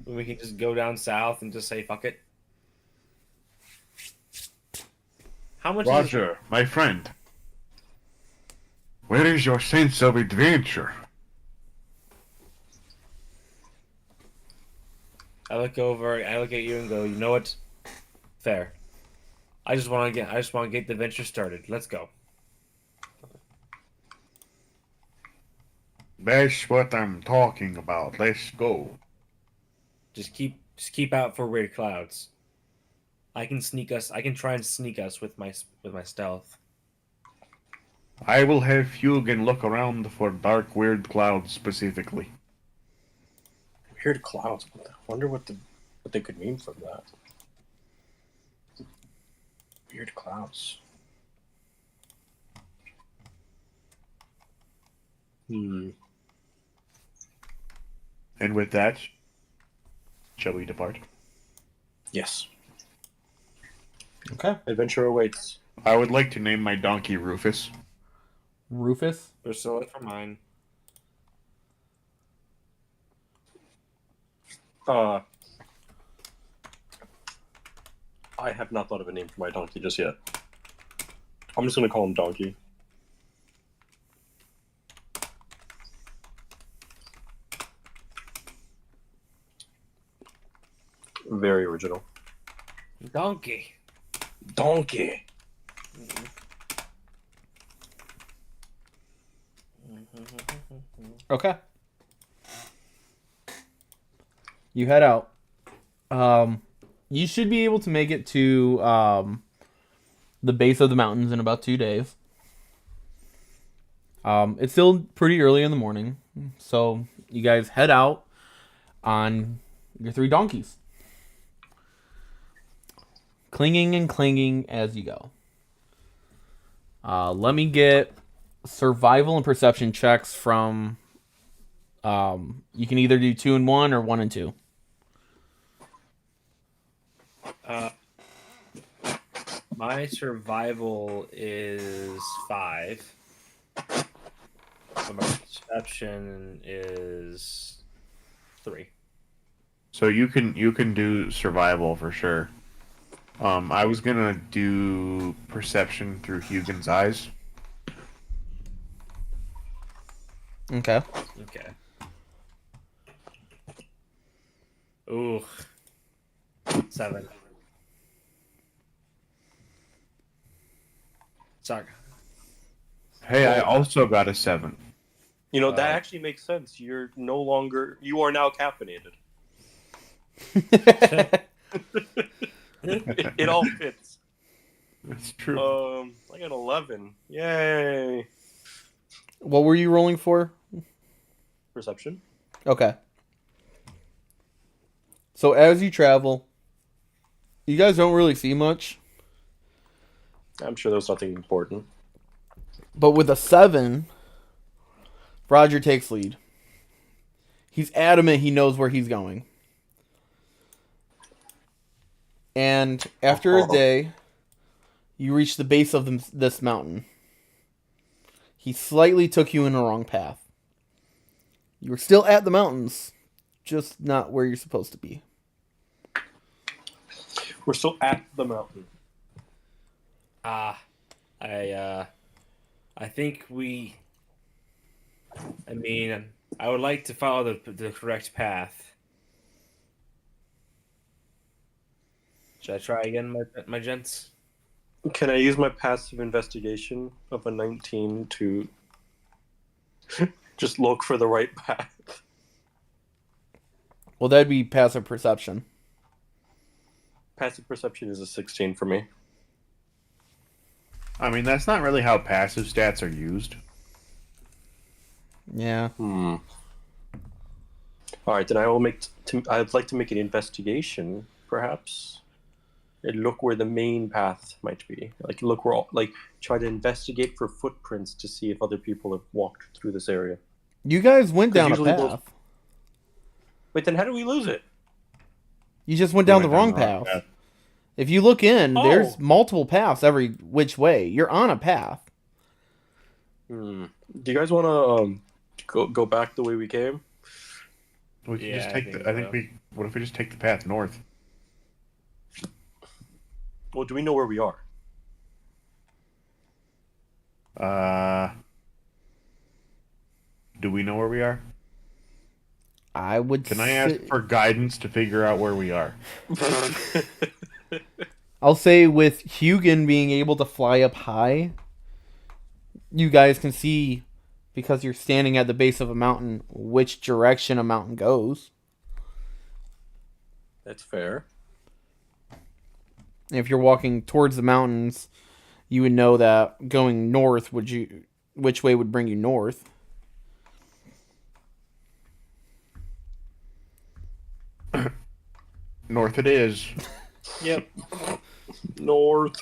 We can just go down south and just say fuck it. How much? Roger, my friend. Where is your sense of adventure? I look at you and go, you know what? Fair. I just want to get the venture started. Let's go. That's what I'm talking about. Let's go. Just keep out for weird clouds. I can try and sneak us with my stealth. I will have Hugin look around for dark, weird clouds specifically. Weird clouds. I wonder what they could mean from that. Weird clouds. And with that, shall we depart? Yes. Okay. Adventure awaits. I would like to name my donkey Rufus. Rufus? Priscilla for mine. I have not thought of a name for my donkey just yet. I'm just gonna call him Donkey. Very original. Donkey. Donkey. Okay. You head out. You should be able to make it to the base of the mountains in about 2 days. It's still pretty early in the morning, so you guys head out on your 3 donkeys, clinging and clanging as you go. Let me get survival and perception checks from. You can either do 2 and 1 or 1 and 2. My survival is 5. So my perception is 3. So you can do survival for sure. I was gonna do perception through Hugin's eyes. Okay. Okay. Ooh. 7. Sorry. Hey, I also got a 7. You know, that actually makes sense. You are now caffeinated. It all fits. That's true. I got 11. Yay. What were you rolling for? Perception. Okay. So as you travel, you guys don't really see much. I'm sure there's nothing important. But with a 7, Roger takes lead. He's adamant he knows where he's going. And after a day, you reach the base of this mountain. He slightly took you in the wrong path. You were still at the mountains, just not where you're supposed to be. We're still at the mountain. I think we. I mean, I would like to follow the correct path. Should I try again, my gents? Can I use my passive investigation of a 19 to just look for the right path? Well, that'd be passive perception. Passive perception is a 16 for me. I mean, that's not really how passive stats are used. Yeah. All right, then I will I'd like to make an investigation, perhaps, and look where the main path might be. Like look where, try to investigate for footprints to see if other people have walked through this area. You guys went 'Cause down a usually path. those- Wait, then how do we lose it? You just went down the wrong path. If you look in, there's multiple paths every which way. You're on a path. Do you guys want to go back the way we came? We can just Yeah, take I think we. What if we just take the path north? Well, do we know where we are? Do we know where we are? I would. Can I ask for guidance to figure out where we are? I'll say with Hugin being able to fly up high, you guys can see, because you're standing at the base of a mountain, which direction a mountain goes. That's fair. If you're walking towards the mountains, you would know that going north which way would bring you north. North it is. Yep. North.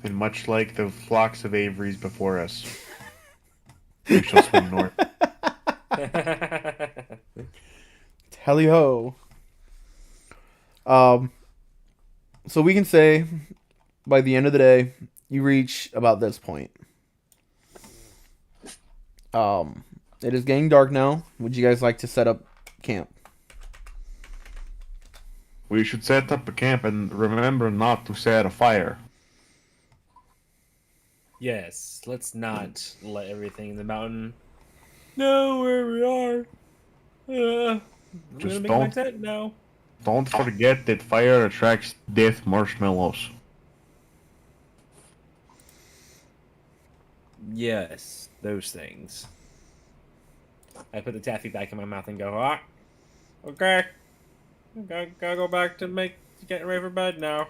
And much like the flocks of Averys before us, we shall swim north. Tally ho. So we can say by the end of the day, you reach about this point. It is getting dark now. Would you guys like to set up camp? We should set up a camp and remember not to set a fire. Yes, let's not let everything in the mountain know where we are. I'm Just gonna make my don't- tent now. Don't forget that fire attracts death marshmallows. Yes, those things. I put the taffy back in my mouth and go, okay. Gotta go back to getting ready for bed now.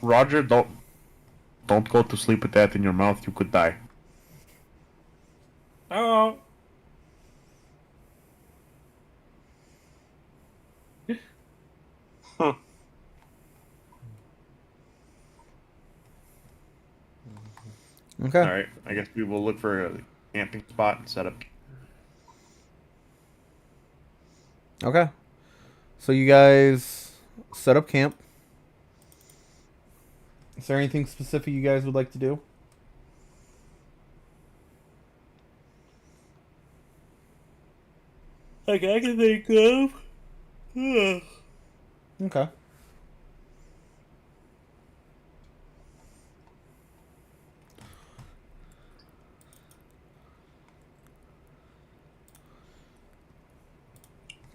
Roger, don't go to sleep with that in your mouth. You could die. Oh. Okay. All right. I guess we will look for a camping spot and set up. Okay. So you guys set up camp. Is there anything specific you guys would like to do? Like I can think of. Okay.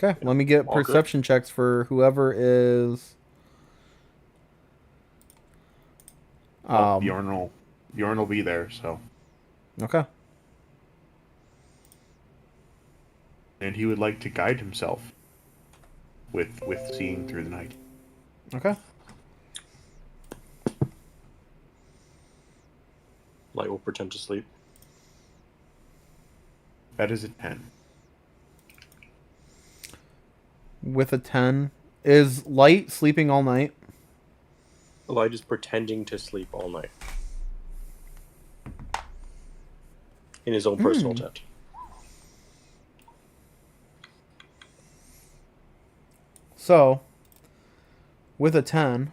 Okay, let me get All good. perception checks for whoever is. Bjorn will be there. So, Okay. and he would like to guide himself with seeing through the night. Okay. Light will pretend to sleep. That is a 10. With a 10. Is Light sleeping all night? Light is pretending to sleep all night. In his own personal tent. So, with a 10.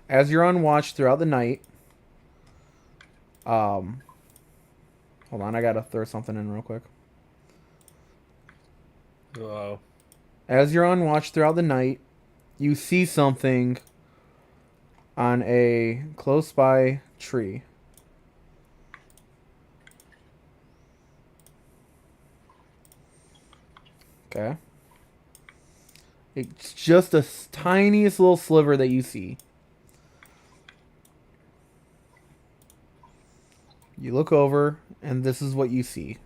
as you're on watch throughout the night, hold on, I gotta throw something in real quick. Wow. As you're on watch throughout the night, you see something on a close by tree. Okay. It's just the tiniest little sliver that you see. You look over, and this is what you see.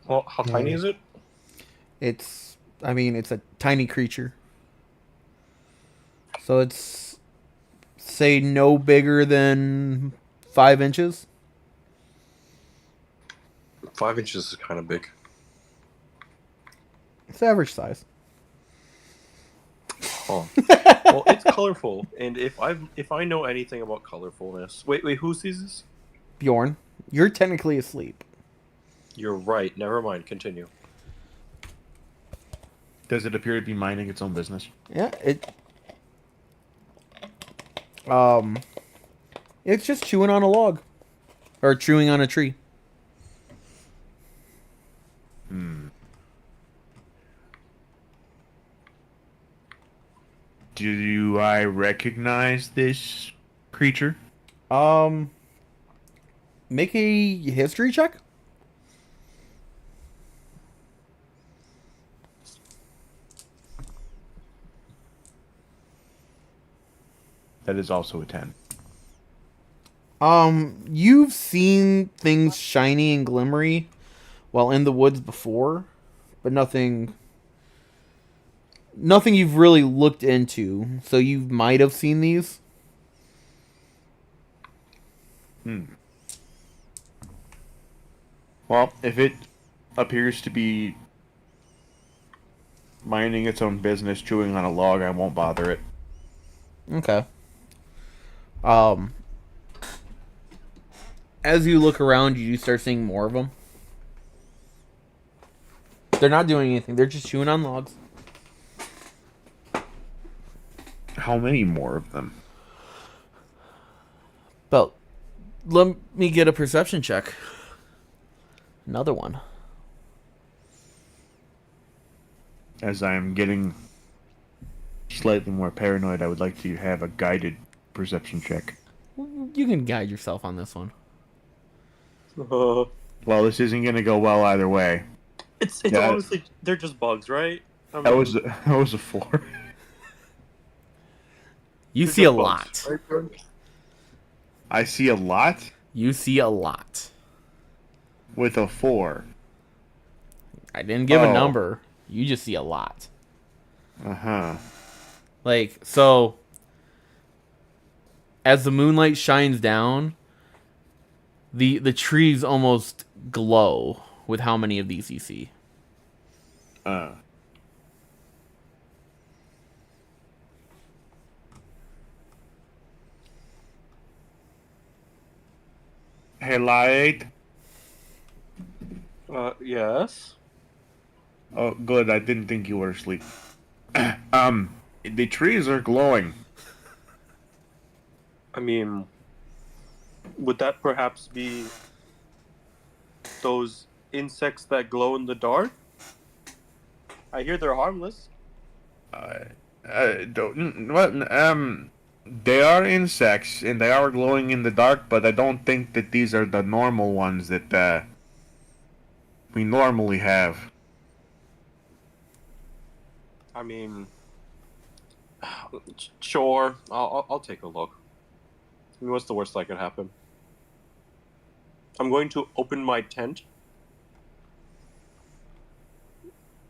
Well, how tiny is it? It's a tiny creature. So it's, say, no bigger than 5 inches. 5 inches is kind of big. It's average size. Oh. Well, it's colorful, and if I know anything about colorfulness, wait, who sees this? Bjorn, you're technically asleep. You're right. Never mind. Continue. Does it appear to be minding its own business? Yeah, it's just chewing on a log. Or chewing on a tree. Do I recognize this creature? Make a history check. That is also a 10. You've seen things shiny and glimmery while in the woods before, but nothing you've really looked into. So you might have seen these. Well, if it appears to be minding its own business, chewing on a log, I won't bother it. Okay. As you look around, you start seeing more of them. They're not doing anything. They're just chewing on logs. How many more of them? But let me get a perception check. Another one. As I am getting slightly more paranoid, I would like to have a guided perception check. You can guide yourself on this one. Well, this isn't going to go well either way. It's Yeah. honestly, they're just bugs, right? I mean, That was a 4. You they're see a just lot. bugs, right, Jordan? I see a lot You see a lot. with a 4. I didn't give a Oh. number. You just see a lot. Uh-huh. Like, so as the moonlight shines down, the trees almost glow with how many of these you see. Hey, Light. Yes. Oh, good. I didn't think you were asleep. The trees are glowing. I mean, would that perhaps be those insects that glow in the dark? I hear they're harmless. They are insects, and they are glowing in the dark, but I don't think that these are the normal ones that we normally have. I mean, sure. I'll take a look. I mean, what's the worst that could happen? I'm going to open my tent.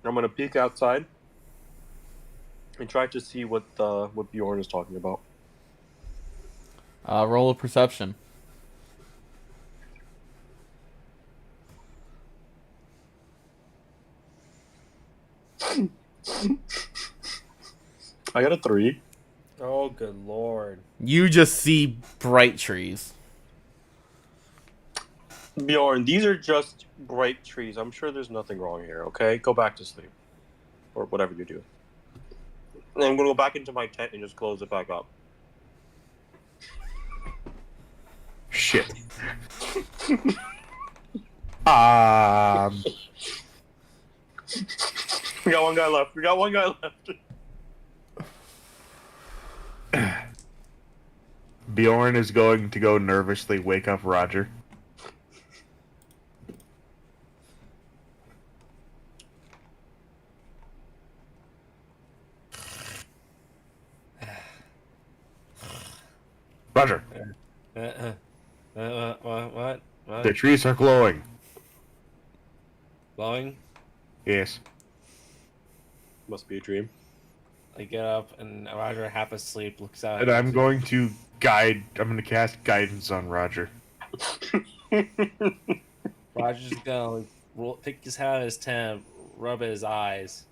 I'm going to peek outside and try to see what Bjorn is talking about. Roll of perception. I got a 3. Oh, good lord. You just see bright trees. Bjorn, these are just bright trees. I'm sure there's nothing wrong here, okay? Go back to sleep. Or whatever you do. And I'm gonna go back into my tent and just close it back up. Shit. We got one guy left. We got one guy left. Bjorn is going to go nervously wake up Roger. Roger, What? the trees are glowing. Blowing? Yes. Must be a dream. I get up and Roger, half asleep, looks out. And I'm going to cast guidance on Roger. Roger's gonna take his hat out of his tent, rub his eyes,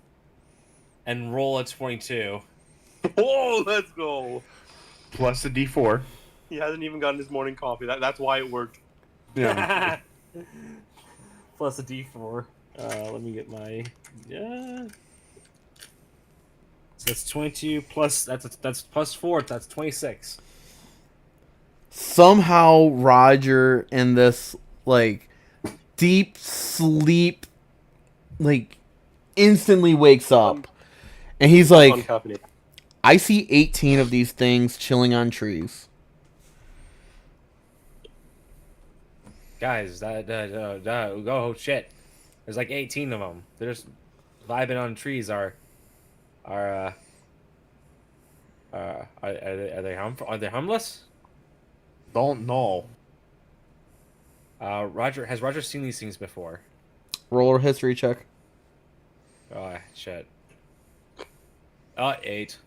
and roll a 22. Oh, let's go. Plus the D4. He hasn't even gotten his morning coffee. That's why it worked. Yeah. Plus a D4. Let me get my So that's 22 plus that's plus 4. That's 26. Somehow Roger in this like deep sleep like instantly wakes up and he's like, Uncaffeinated. I see 18 of these things chilling on trees. Guys, oh shit. There's like 18 of them. They're just vibing on trees. Are they harmless? Don't know. Has Roger seen these things before? Roll a history check. Oh shit. 8.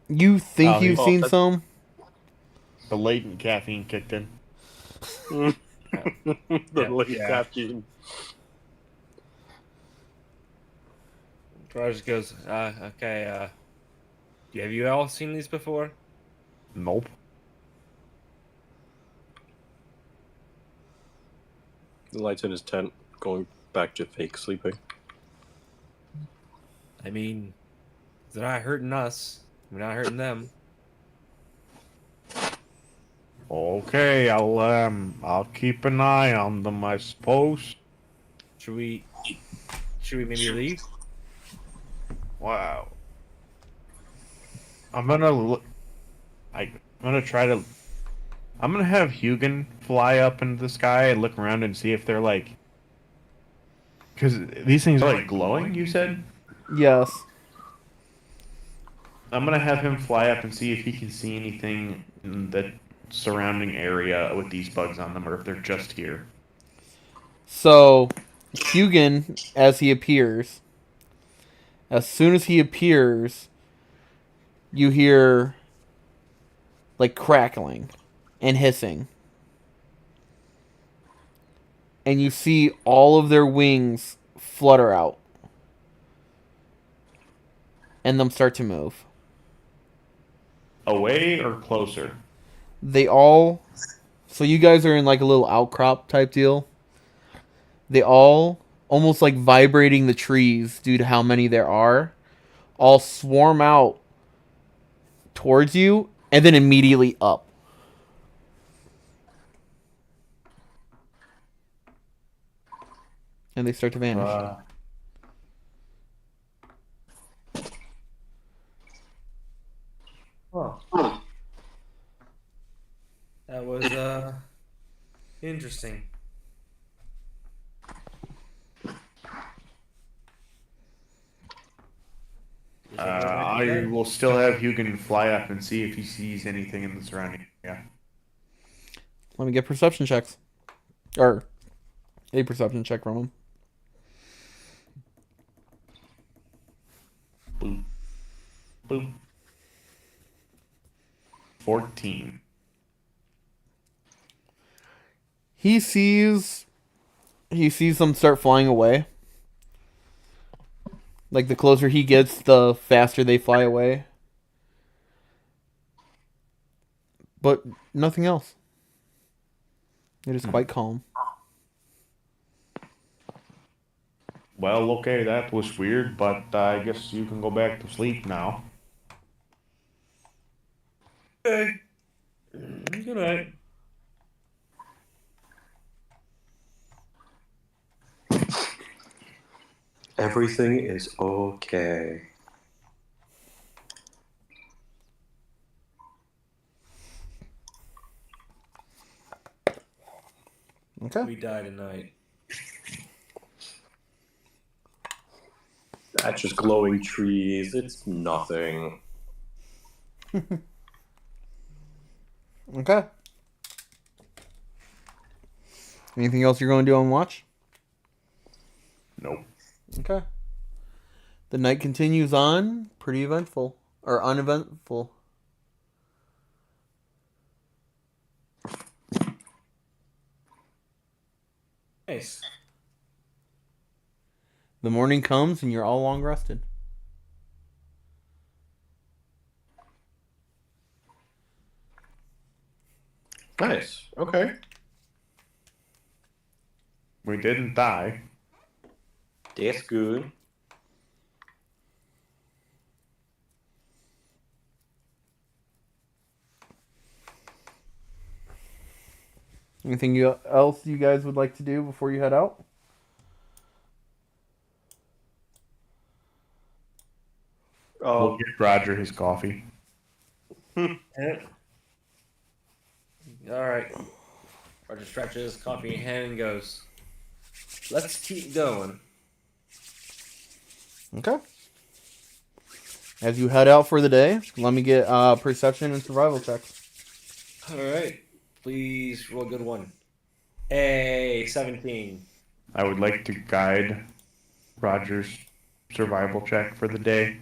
You think Oh, you've oh, seen that's- some? The latent caffeine kicked in. The late caffeine. Roger goes, okay, have you all seen these before? Nope. The lights in his tent, going back to fake sleeping. I mean, they're not hurting us. We're not hurting them. Okay, I'll keep an eye on them, I suppose. Should we maybe leave? Wow. I'm gonna have Hugin fly up into the sky and look around and see if they're like, because these things are like glowing. You said. Yes. I'm gonna have him fly up and see if he can see anything in the surrounding area with these bugs on them, or if they're just here. So, Hugin, as soon as he appears, you hear like crackling and hissing. And you see all of their wings flutter out. And them start to move. Away or closer? They all... So you guys are in like a little outcrop type deal. They all, almost like vibrating the trees due to how many there are, all swarm out towards you and then immediately up. And they start to vanish. That was interesting. I will still have Hugin fly up and see if he sees anything in the surrounding area. Let me get perception checks. Or a perception check from him. Boom. Boom. 14. He sees them start flying away. Like the closer he gets, the faster they fly away. But nothing else. It is quite calm. Well, okay, that was weird, but I guess you can go back to sleep now. Okay. Good night. Everything is okay. Okay. We die tonight. That's just glowing trees. It's nothing. Okay. Anything else you're going to do on watch? Nope. Okay. The night continues on. Pretty eventful. Or uneventful. Nice. The morning comes and you're all long rested. Nice. Okay. We didn't die. That's good. Anything else you guys would like to do before you head out? We'll get Roger his coffee. All right. Roger stretches coffee in hand and goes, "Let's keep going." Okay. As you head out for the day, let me get perception and survival checks. All right. Please roll a good one. A 17. I would like to guide Roger's survival check for the day.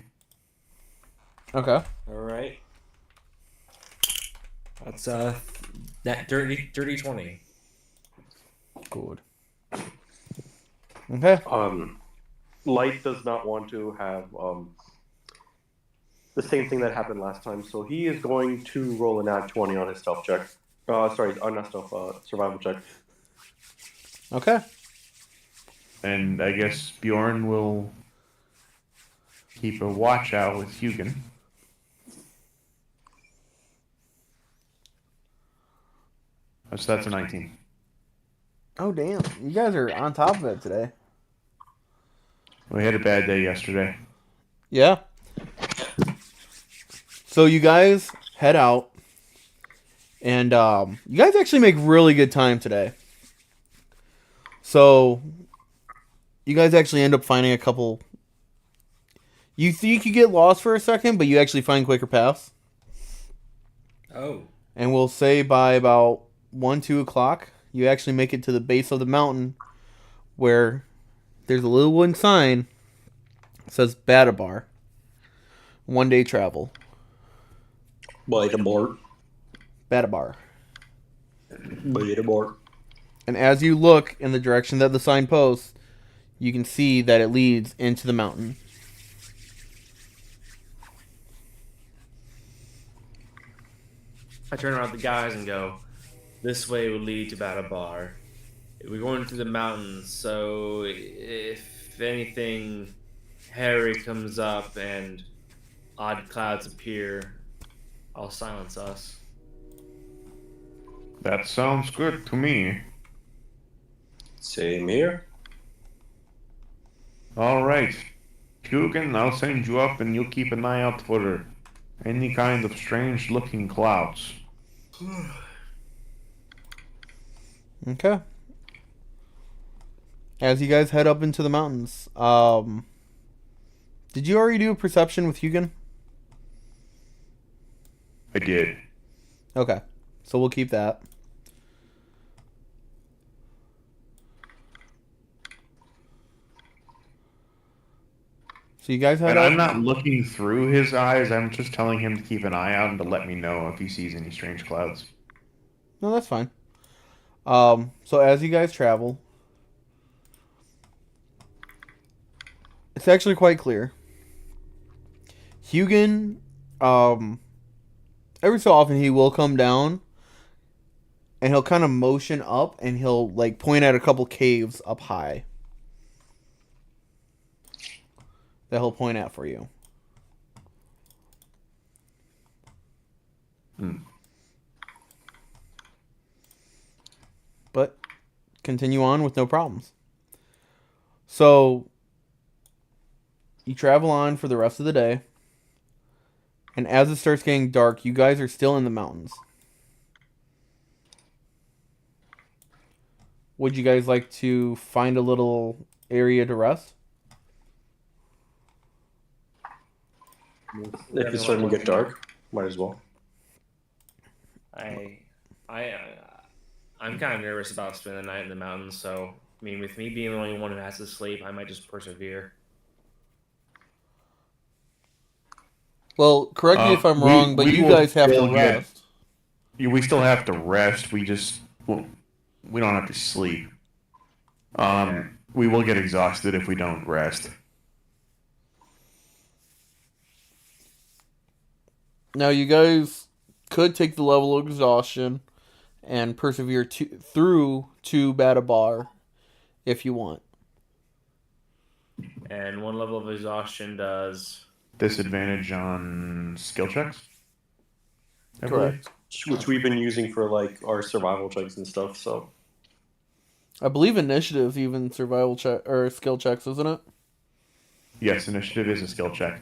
Okay. All right. That's that dirty 20. Good. Okay. Light does not want to have the same thing that happened last time, so he is going to roll an nat 20 on his stealth check. Sorry, not stealth, survival check. Okay. And I guess Bjorn will keep a watch out with Hugin. So that's a 19. Oh, damn. You guys are on top of it today. We had a bad day yesterday. Yeah. So you guys head out. And you guys actually make really good time today. So you guys actually end up finding a couple. You think you get lost for a second, but you actually find quicker paths. Oh. And we'll say by about 1, 2 o'clock, you actually make it to the base of the mountain where there's a little wooden sign that says Badabar. 1 day travel. Bite aboard. Badabar. Bite aboard. And as you look in the direction that the sign posts, you can see that it leads into the mountain. I turn around to the guys and go, "This way will lead to Badabar. We're going through the mountains, so if anything hairy comes up and odd clouds appear, I'll silence us." That sounds good to me. Same here. Alright. Hugin, I'll send you up and you'll keep an eye out for any kind of strange looking clouds. Okay. As you guys head up into the mountains, did you already do a perception with Hugin? I did. Okay. So we'll keep that. So you guys head And up. I'm not looking through his eyes, I'm just telling him to keep an eye out and to let me know if he sees any strange clouds. No, that's fine. So as you guys travel, it's actually quite clear. Hugin, every so often he will come down and he'll kind of motion up and he'll like point at a couple caves up high. that he'll point at for you. But continue on with no problems. So you travel on for the rest of the day. And as it starts getting dark, you guys are still in the mountains. Would you guys like to find a little area to rest? If it's starting to get dark, might as well. I'm kind of nervous about spending the night in the mountains, so I mean, with me being the only one who has to sleep, I might just persevere. Well, correct me if I'm wrong, but you guys have to rest. We still have to rest. We just we don't have to sleep. We will get exhausted if we don't rest. Now, you guys could take the level of exhaustion and persevere through to Badabar if you want. And one level of exhaustion does Disadvantage on skill checks? I Correct. Which we've been using for like our survival checks and stuff. So I believe initiative even survival check or skill checks, isn't it? Yes, initiative is a skill check.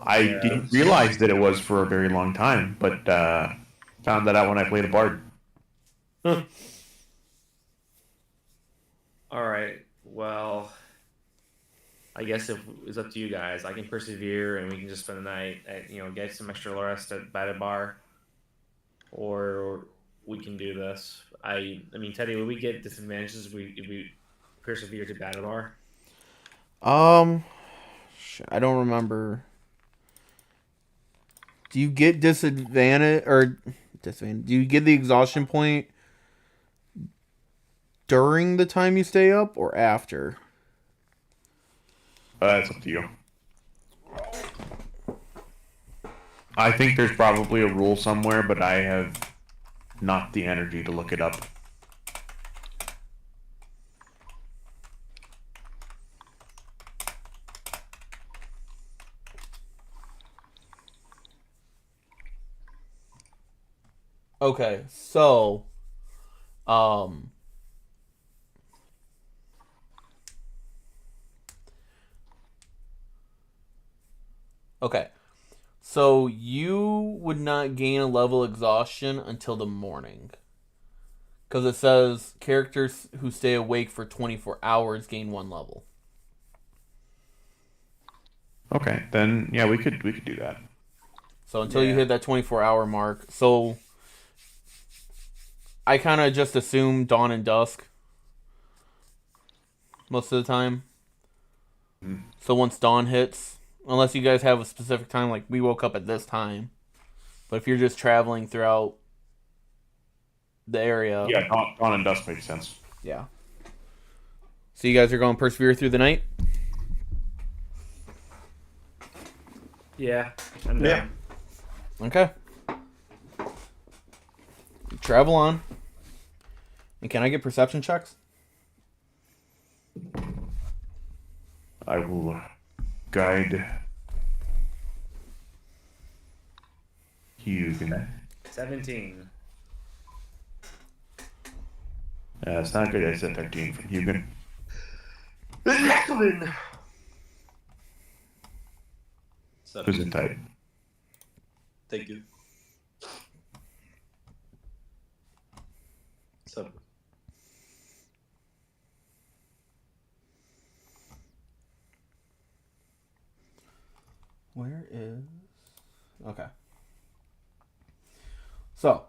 I didn't realize that it was for a very long time, but found that out when I played a bard. All right. Well, I guess it's up to you guys. I can persevere, and we can just spend the night at get some extra rest at Bar, or we can do this. I mean, Teddy, would we get disadvantages if we persevere to Bar? I don't remember. Do you get disadvantage or disadvantage? Do you get the exhaustion point during the time you stay up or after? That's up to you. I think there's probably a rule somewhere, but I have not the energy to look it up. Okay, so okay. So you would not gain a level exhaustion until the morning. Because it says characters who stay awake for 24 hours gain 1 level. Okay, then yeah, we could do that. So until you hit that 24-hour mark. So I kind of just assume dawn and dusk most of the time. So once dawn hits, unless you guys have a specific time, like we woke up at this time. But if you're just traveling throughout the area. Yeah, dawn and dusk makes sense. Yeah. So you guys are going to persevere through the night? Yeah. I'm down. Okay. You travel on. And can I get perception checks? I will guide Hugo. 17. It's not good. I said 13 from Hugo. Who's in tight? Thank you. 7. Where is... Okay. So.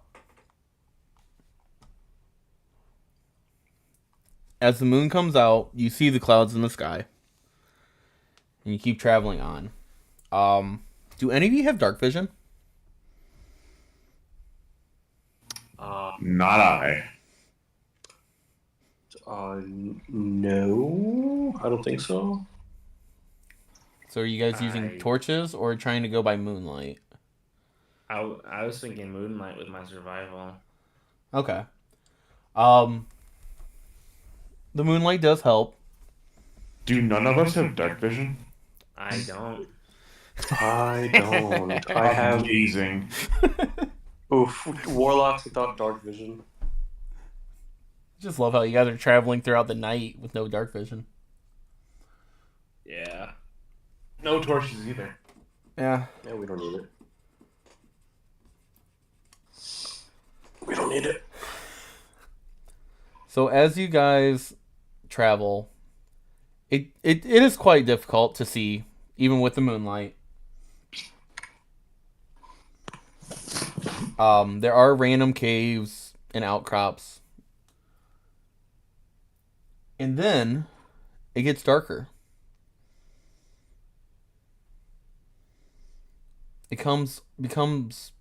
As the moon comes out, you see the clouds in the sky. And you keep traveling on. Do any of you have dark vision? Not I. No, I don't think so. So are you guys using torches or trying to go by moonlight? I was thinking moonlight with my survival. Okay. The moonlight does help. Do none of us have dark vision? I don't. I don't. I have. Amazing. Oof. Warlocks without dark vision. Just love how you guys are traveling throughout the night with no dark vision. Yeah. No torches either. Yeah. Yeah, we don't need it. We don't need it. So as you guys travel, it is quite difficult to see, even with the moonlight. There are random caves and outcrops. And then it gets darker. It becomes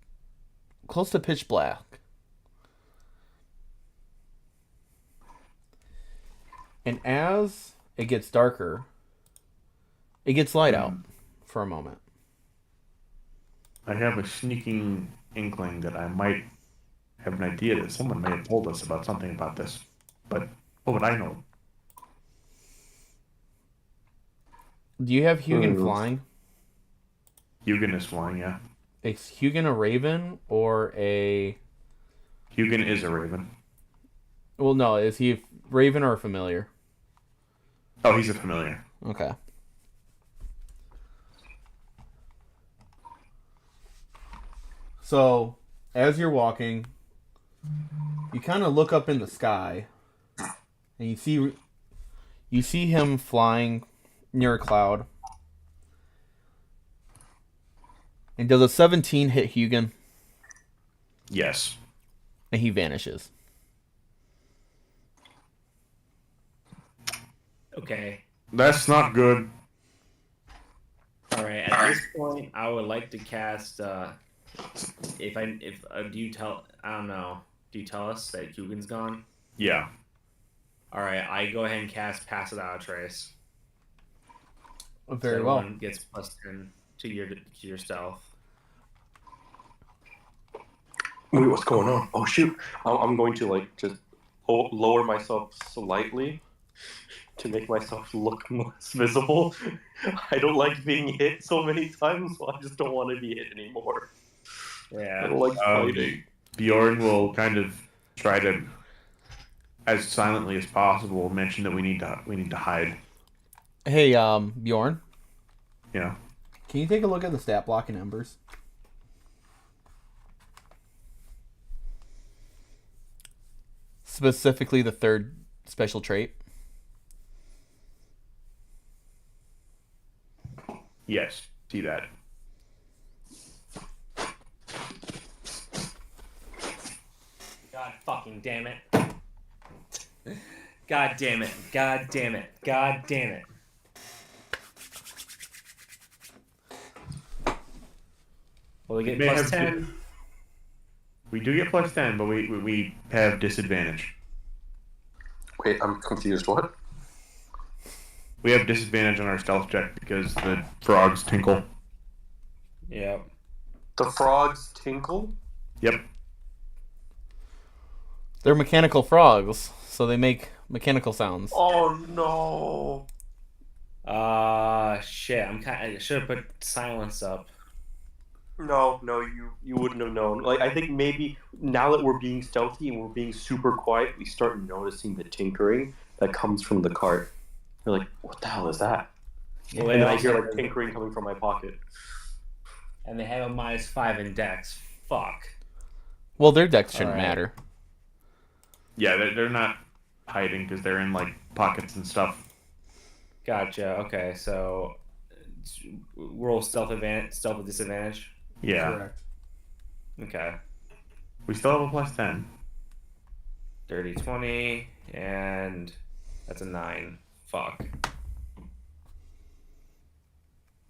close to pitch black. And as it gets darker, it gets light out for a moment. I have a sneaking inkling that I might have an idea that someone may have told us about something about this. But what would I know? Do you have Hugin flying? Hugin is flying, yeah. Is Hugin a raven or a... Hugin is a raven. Well, no. Is he a raven or a familiar? Oh, he's a familiar. Okay. So, as you're walking, you kind of look up in the sky, and you see him flying near a cloud. And does a 17 hit Hugin? Yes. And he vanishes. Okay. That's not good. All right. At this point, I would like to cast. Do you tell? I don't know. Do you tell us that Hugin's gone? Yeah. All right. I go ahead and cast Pass Without a Trace. Very So well. everyone gets +10 to your stealth. Wait, what's going on? Oh shoot! I'm going to like just lower myself slightly to make myself look less visible. I don't like being hit so many times, so I just don't want to be hit anymore. I Yeah. don't like fighting. Bjorn will kind of try to, as silently as possible, mention that we need to hide. Hey, Bjorn, Yeah. can you take a look at the stat block in Embers? Specifically the third special trait. Yes. See that. God fucking damn it. God damn it. God damn it. God damn it. Well, we get may have +10. We do get +10, but we have disadvantage. Wait, I'm confused. What? We have disadvantage on our stealth check because the frogs tinkle. Yep. The frogs tinkle? Yep. They're mechanical frogs, so they make mechanical sounds. Oh no! Shit. I should have put silence up. No, you wouldn't have known. Like, I think maybe now that we're being stealthy and we're being super quiet, we start noticing the tinkering that comes from the cart. We're like, what the hell is that? Well, And then I hear like tinkering coming from my pocket. And they have a -5 in Dex. Fuck. Well, their decks shouldn't Alright. matter. Yeah, they're not hiding because they're in like pockets and stuff. Gotcha. Okay, so roll stealth with disadvantage. Yeah. Correct. Okay. We still have a +10. Dirty 20, and that's a 9. Fuck.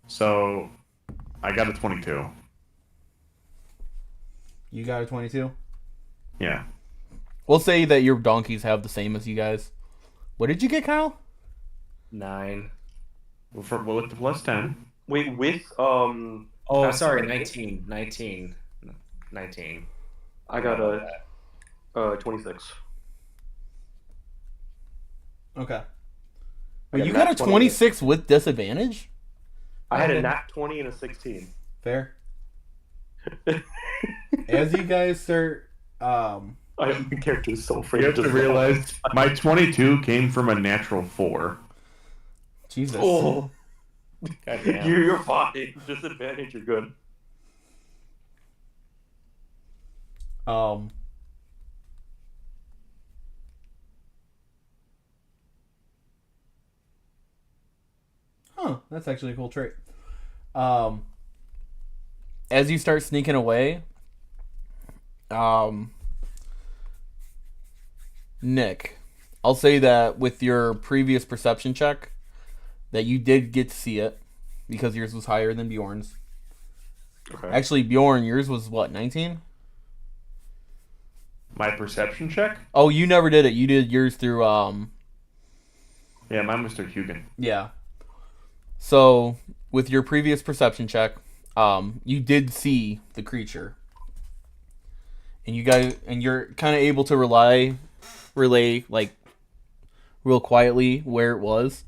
So I got a 22. You got a 22? Yeah. We'll say that your donkeys have the same as you guys. What did you get, Kyle? 9. Well, with the +10. Wait, with Oh, That's sorry, right. 19. I got a 26. Okay. I got You nat got a 20. 26 with disadvantage? I had a nat 20 and a 16. Fair. As you guys start, My character is so afraid You of have to just realize my 22 came from a natural 4. Jesus. Oh, Goddamn. you're fine. Disadvantage, you're good. That's actually a cool trait. As you start sneaking away, Nick, I'll say that with your previous perception check, that you did get to see it because yours was higher than Bjorn's. Okay. Actually, Bjorn, yours was what, 19? My perception check? Oh, you never did it. You did yours through Yeah, mine was through Hugin. yeah. So, with your previous perception check, you did see the creature. And you're kind of able to relay like real quietly where it was.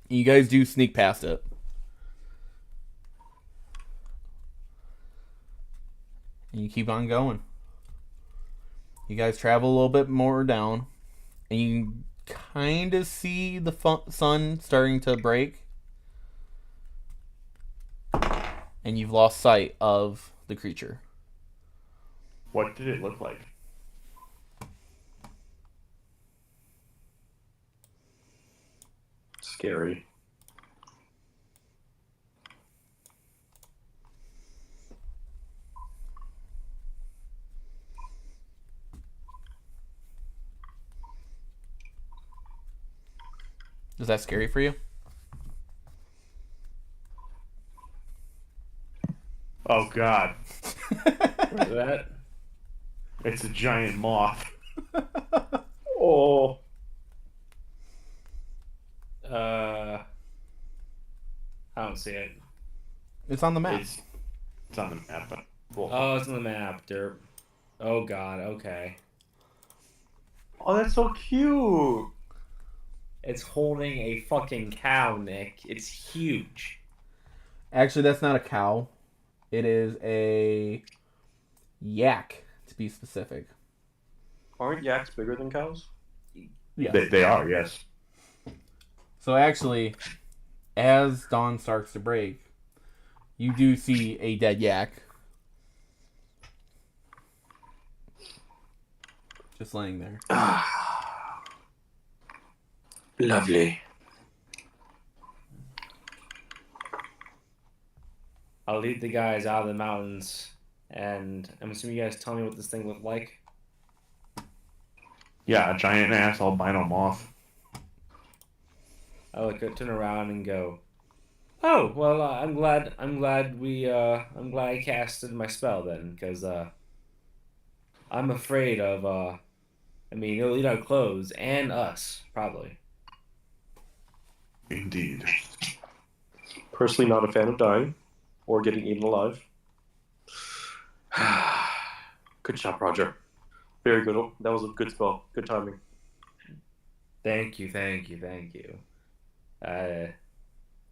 And you guys do sneak past it. And you keep on going. You guys travel a little bit more down, and you kind of see the sun starting to break. And you've lost sight of the creature. What did it look like? Scary. Is that scary for you? Oh god. That. It's a giant moth. Oh. I don't see it. It's on the map. It's on the map. But Oh, it's on the map. Derp. Oh god. Okay. Oh, that's so cute. It's holding a fucking cow, Nick. It's huge. Actually, that's not a cow. It is a yak, to be specific. Aren't yaks bigger than cows? Yes. they are, yes. So actually, as dawn starts to break, you do see a dead yak. Just laying there. Lovely. I'll lead the guys out of the mountains, and I'm assuming you guys tell me what this thing looked like. Yeah, a giant ass albino moth. I turn around and go, "Oh, well, I'm glad I casted my spell then, because I'm afraid of it'll eat our clothes and us probably." Indeed. Personally, not a fan of dying or getting eaten alive. Good job, Roger. Very good. That was a good spell. Good timing. Thank you. I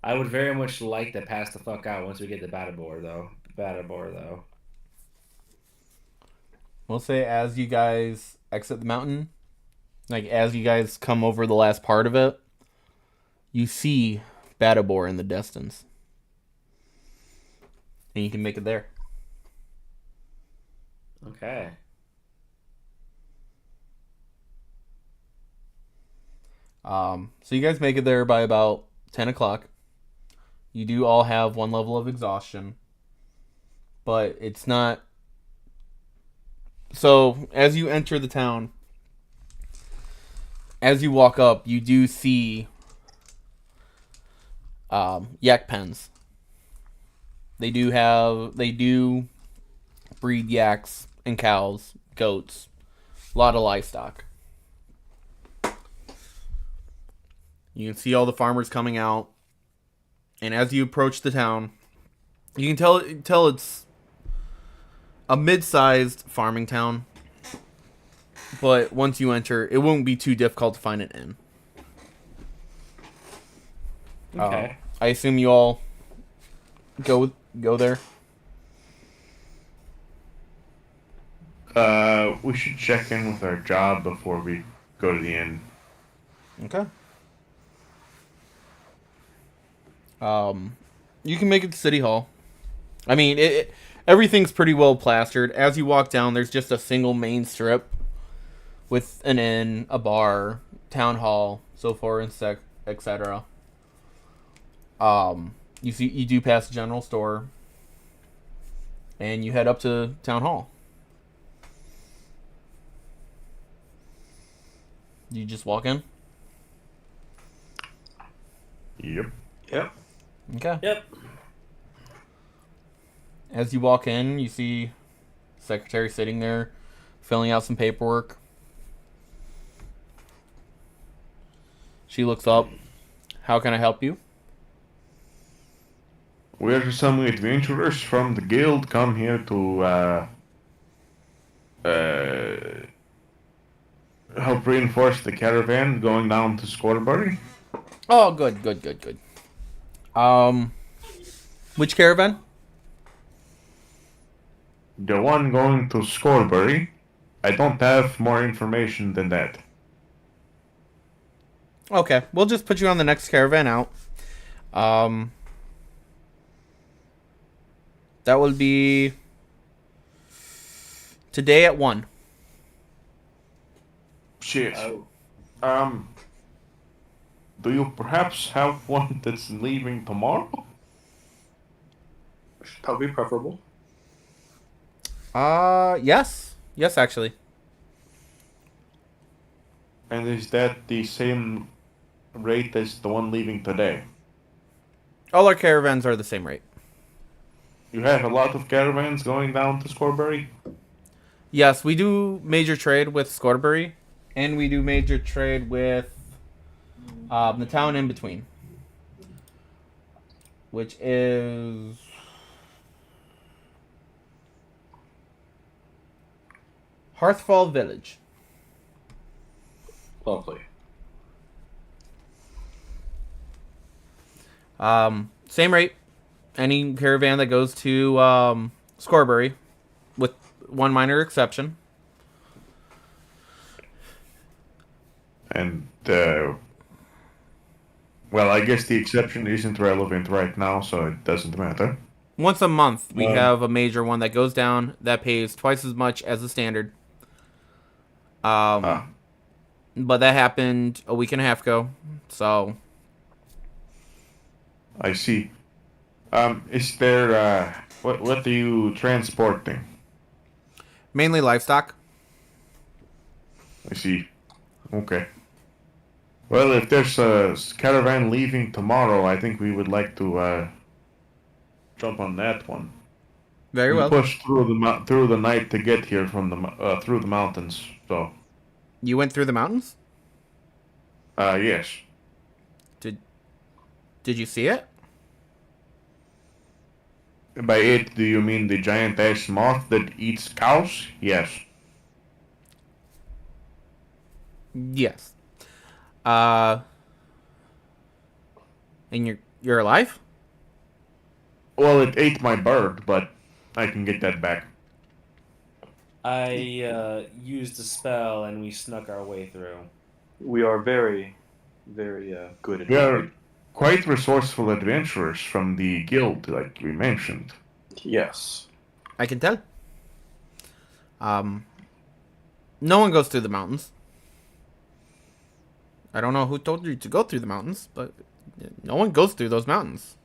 would very much like to pass the fuck out once we get to Battlebore, though. We'll say as you guys exit the mountain, like as you guys come over the last part of it, you see Battlebore in the distance. And you can make it there. Okay. So you guys make it there by about 10 o'clock. You do all have one level of exhaustion. But it's not... So, as you enter the town, as you walk up, you do see yak pens. They do breed yaks and cows, goats, a lot of livestock. You can see all the farmers coming out, and as you approach the town, you can tell it's a mid-sized farming town. But once you enter, it won't be too difficult to find an inn. Okay. I assume you all go there? We should check in with our job before we go to the inn. Okay. You can make it to City Hall. I mean, everything's pretty well plastered. As you walk down, there's just a single main strip with an inn, a bar, town hall, so forth and etc. You do pass the general store, and you head up to town hall. You just walk in. Yep. Yep. Okay. Yep. As you walk in, you see secretary sitting there, filling out some paperwork. She looks up. How can I help you? We're some adventurers from the guild come here to help reinforce the caravan going down to Scorbury. Oh, good. Which caravan? The one going to Scorbury. I don't have more information than that. Okay, we'll just put you on the next caravan out. That will be today at 1. Shit. Oh. Do you perhaps have one that's leaving tomorrow? Probably preferable. Yes. Yes, actually. And is that the same rate as the one leaving today? All our caravans are the same rate. You have a lot of caravans going down to Scorbury? Yes, we do major trade with Scorbury, and we do major trade with the town in between, which is Hearthfall Village. Lovely. Same rate. Any caravan that goes to Scorbury, with one minor exception. And, well, I guess the exception isn't relevant right now, so it doesn't matter. Once a month, we have a major one that goes down that pays twice as much as the standard. But that happened a week and a half ago, so... I see. Is there, what are you transporting? Mainly livestock. I see. Okay. Well, if there's a caravan leaving tomorrow, I think we would like to, jump on that one. Very We well. pushed through the night to get here from through the mountains, so... You went through the mountains? Yes. Did you see it? By it, do you mean the giant ass moth that eats cows? Yes. Yes. And you're alive? Well, it ate my bird, but I can get that back. I used a spell and we snuck our way through. We are very, very good at We are it. quite resourceful adventurers from the guild, like we mentioned. Yes. I can tell. No one goes through the mountains. I don't know who told you to go through the mountains, but no one goes through those mountains.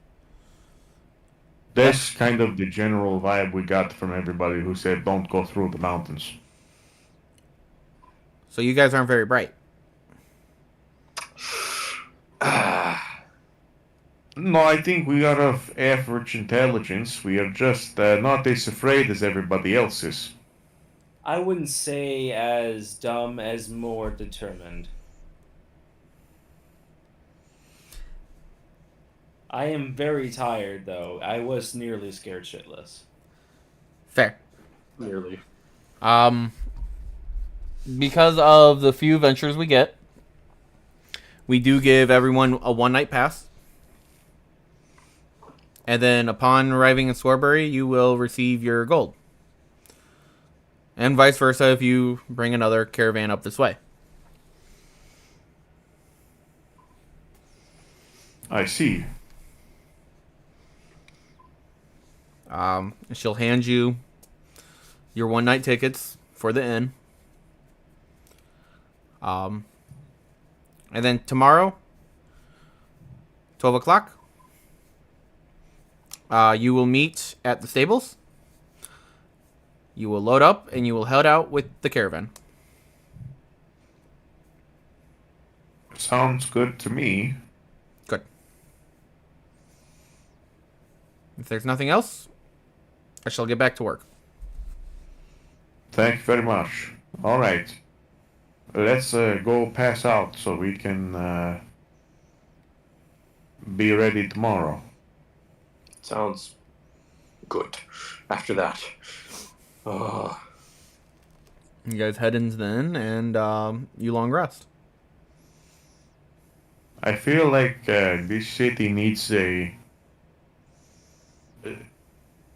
That's kind of the general vibe we got from everybody who said don't go through the mountains. So you guys aren't very bright. No, I think we are of average intelligence. We are just not as afraid as everybody else is. I wouldn't say as dumb as more determined. I am very tired, though. I was nearly scared shitless. Fair. Nearly. Because of the few ventures we get, we do give everyone a one-night pass. And then upon arriving in Swarbury, you will receive your gold. And vice versa if you bring another caravan up this way. I see. She'll hand you your one-night tickets for the inn. And then tomorrow, 12 o'clock, you will meet at the stables. You will load up and you will head out with the caravan. Sounds good to me. Good. If there's nothing else, I shall get back to work. Thank you very much. All right. Let's go pass out so we can be ready tomorrow. Sounds good. After that. You guys head into the inn and you long rest. I feel like this city needs a.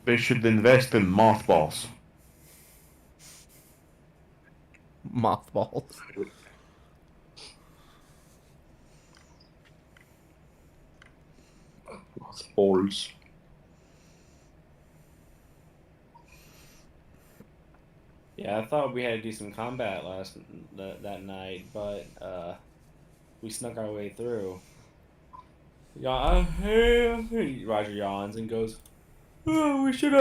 They should invest in mothballs. Mothballs. Balls. Yeah, I thought we had to do some combat that night, but we snuck our way through. Yeah, Roger yawns and goes, "Oh, we should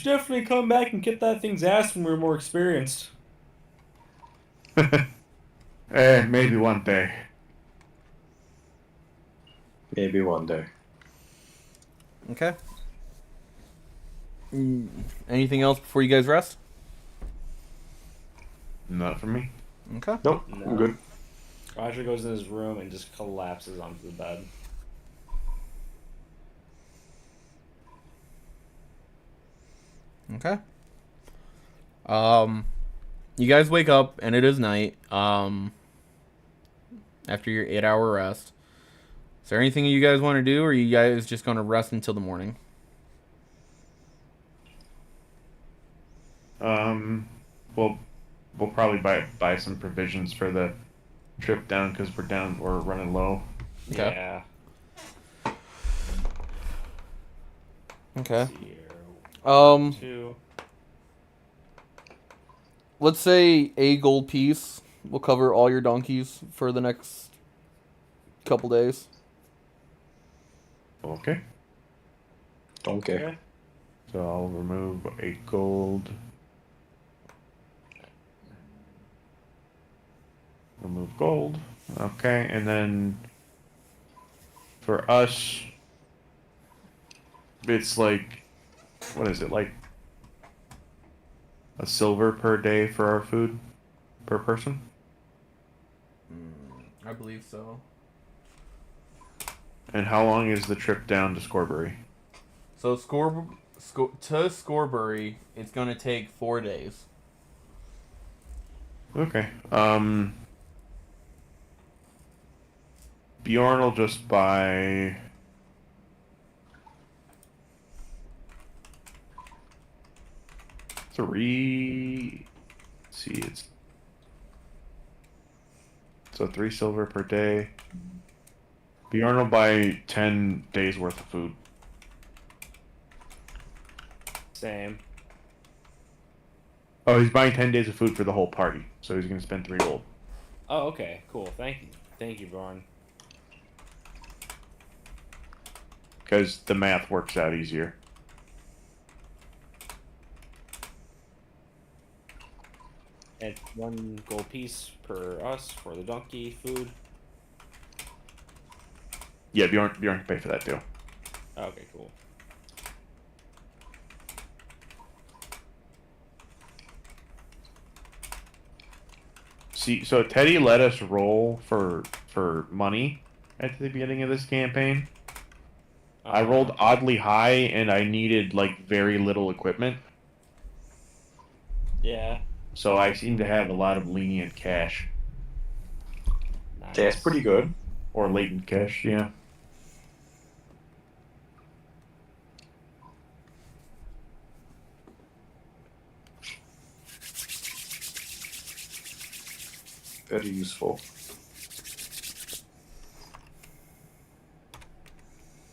definitely come back and get that thing's ass when we're more experienced." Maybe one day. Maybe one day. Okay. Anything else before you guys rest? Not for me. Okay. Nope, No. I'm good. Roger goes in his room and just collapses onto the bed. Okay. You guys wake up and it is night. After your 8-hour rest. Is there anything you guys want to do, or are you guys just going to rest until the morning? We'll probably buy some provisions for the trip down because we're running low. Okay. Yeah. Okay. Let's see here. 2. Let's say a gold piece will cover all your donkeys for the next couple days. Okay. Don't care. Okay. So I'll remove 8 gold. Remove gold. Okay, and then for us, it's like, what is it, like a silver per day for our food per person? I believe so. And how long is the trip down to Scorbury? So to Scorbury, it's going to take 4 days. Okay. Bjorn will just buy. Let's see, it's so 3 silver per day. Bjorn will buy 10 days worth of food. Same. Oh, he's buying 10 days of food for the whole party, so he's gonna spend 3 gold. Oh, okay. Cool. Thank you, Vaughn. Because the math works out easier. And 1 gold piece per us for the donkey food. Yeah, Bjorn can pay for that too. Okay, cool. See, so Teddy let us roll for money at the beginning of this campaign. I rolled oddly high, and I needed like very little equipment. Yeah. So I seem to have a lot of lenient cash. Nice. That's pretty good. Or latent cash, yeah. Very useful.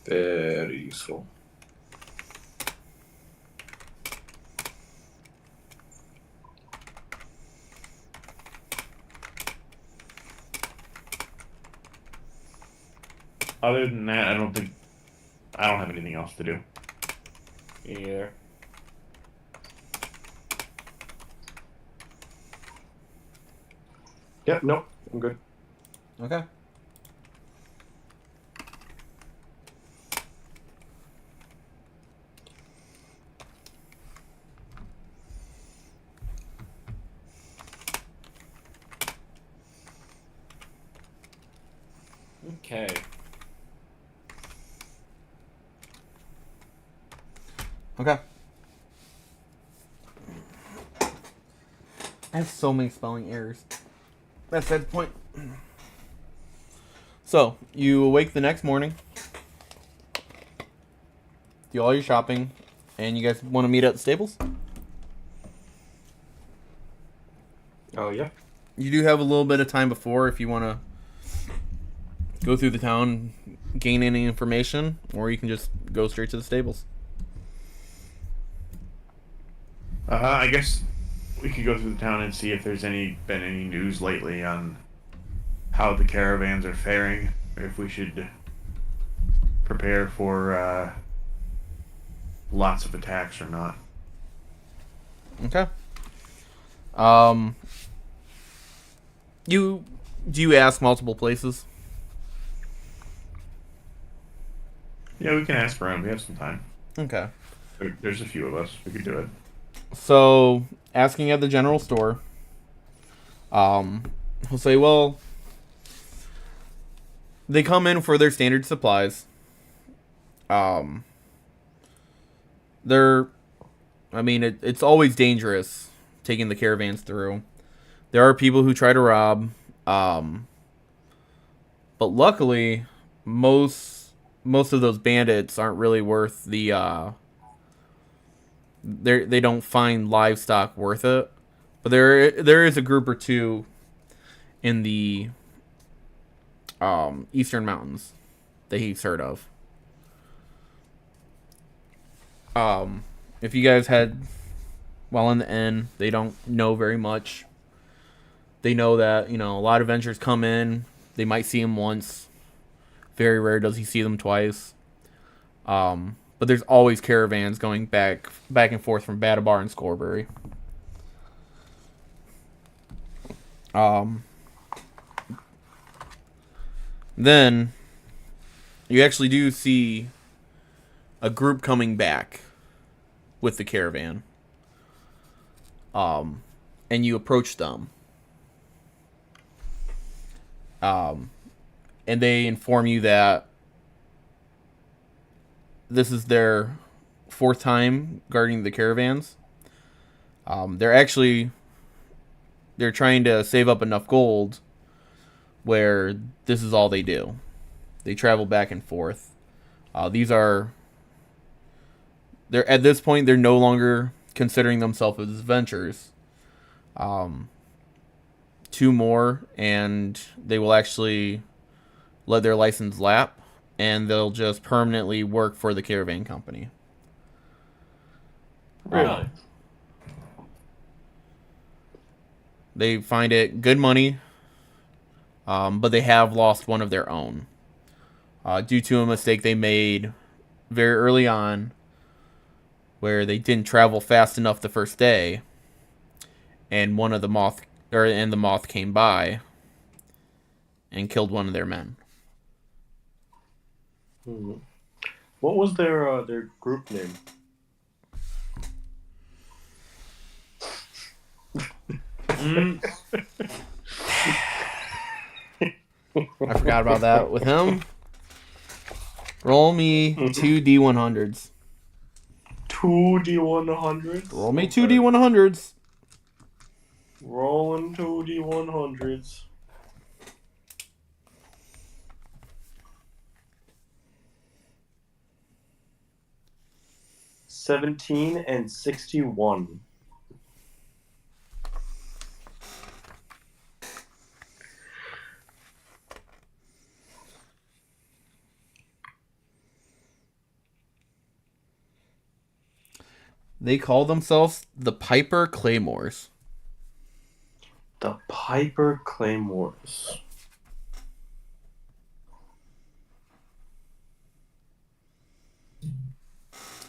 Very useful. Other than that, I don't have anything else to do. Here. Yeah, no, I'm good. Okay. Okay. Okay. I have so many spelling errors. That's the point. So, you awake the next morning, do all your shopping, and you guys want to meet at the stables? Oh, yeah. You do have a little bit of time before if you want to go through the town, gain any information, or you can just go straight to the stables. I guess we could go through the town and see if there's been any news lately on how the caravans are faring, or if we should prepare for lots of attacks or not. Okay. Do you ask multiple places? Yeah, we can ask around. We have some time. Okay. There's a few of us. We could do it. So, asking at the general store, he'll say, well, they come in for their standard supplies. It's always dangerous taking the caravans through. There are people who try to rob, but luckily, most of those bandits aren't really worth the. They don't find livestock worth it, but there is a group or two in the eastern mountains that he's heard of. If you guys had while in the inn, they don't know very much. They know that, a lot of adventurers come in. They might see him once. Very rare does he see them twice. But there's always caravans going back and forth from Badabar and Scorebury. Then you actually do see a group coming back with the caravan. And you approach them. And they inform you that this is their fourth time guarding the caravans. They're trying to save up enough gold where this is all they do. They travel back and forth. They're at this point, they're no longer considering themselves as adventurers. 2 more, and they will actually let their license lap, and they'll just permanently work for the caravan company. Really? They find it good money, but they have lost one of their own due to a mistake they made very early on, where they didn't travel fast enough the first day, and the moth came by and killed one of their men. What was their group name? I forgot about that with him. Roll me 2 D100s. 2 D100s? Roll me 2 D100s. Rolling 2 D100s. 17 and 61. They call themselves the Piper Claymores. The Piper Claymores.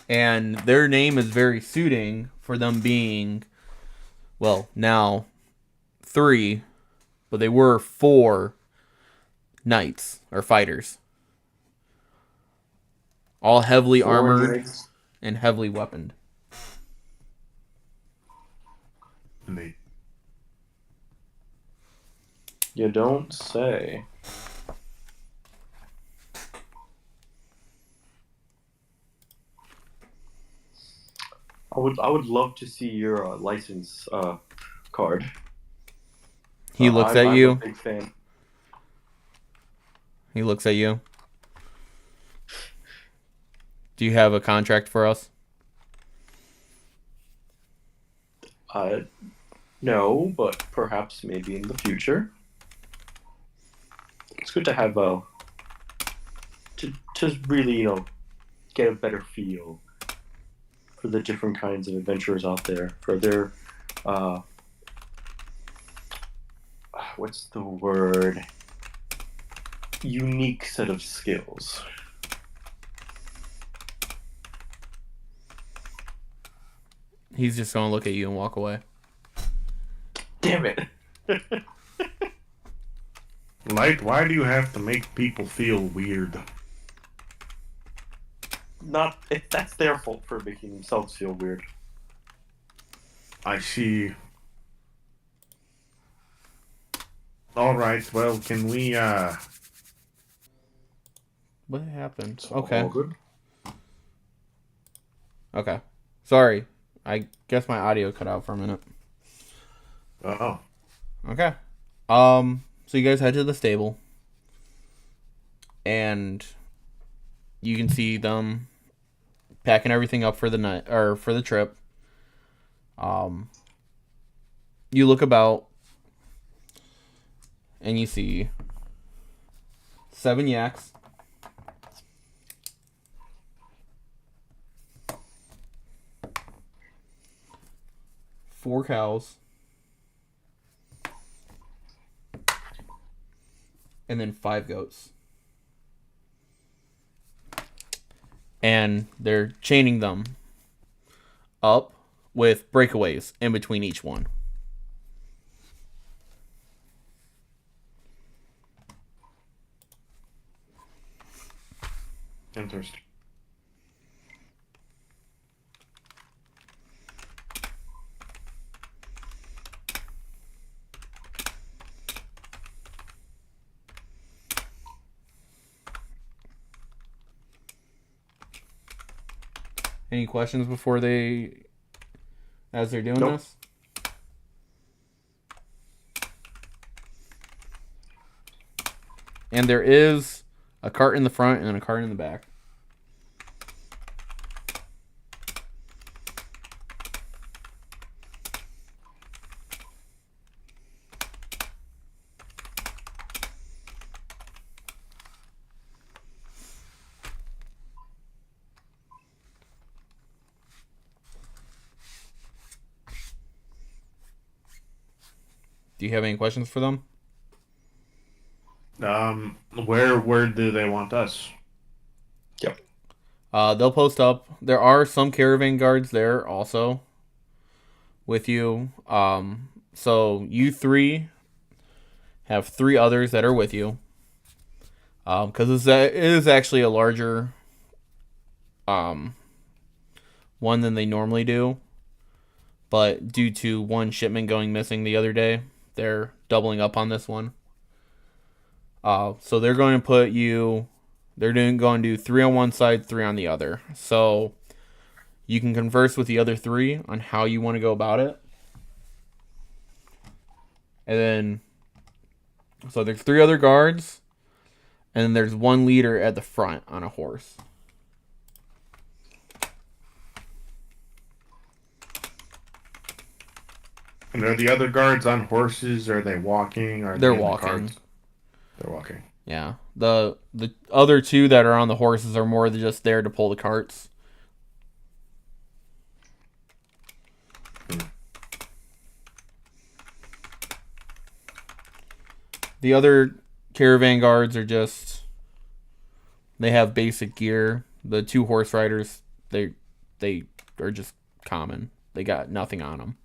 And their name is very suiting for them being, well, now 3, but they were 4 knights or fighters. All heavily 4 armored knights. and heavily weaponed. And they You don't say. I would love to see your license card. He looks I'm at you. a big fan. He looks at you. Do you have a contract for us? No, but perhaps maybe in the future. It's good to have to really get a better feel for the different kinds of adventurers out there, for their what's the word? Unique set of skills. He's just going to look at you and walk away. Damn it. Light, why do you have to make people feel weird? That's their fault for making themselves feel weird. I see. Alright, well, can we, What happened? So Okay. all good. Okay. Sorry. I guess my audio cut out for a minute. Oh. Okay. So you guys head to the stable. And you can see them packing everything up for the night or for the trip. You look about and you see 7 yaks, 4 cows, and then 5 goats. And they're chaining them up with breakaways in between each one. Interesting. Any questions before as they're doing Nope. this? And there is a cart in the front and a cart in the back. Do you have any questions for them? Where do they want us? Yep. They'll post up. There are some caravan guards there also with you. So you 3 have 3 others that are with you. Because it is actually a larger one than they normally do. But due to one shipment going missing the other day, they're doubling up on this one. So they're going to put you... They're going to do 3 on one side, 3 on the other. So you can converse with the other 3 on how you want to go about it. And then... So there's 3 other guards. And then there's 1 leader at the front on a horse. And are the other guards on horses? Are they walking? Are They're they in the walking. carts? They're walking. Yeah. The other 2 that are on the horses are more than just there to pull the carts. The other caravan guards are just, they have basic gear. The 2 horse riders, they are just common. They got nothing on them.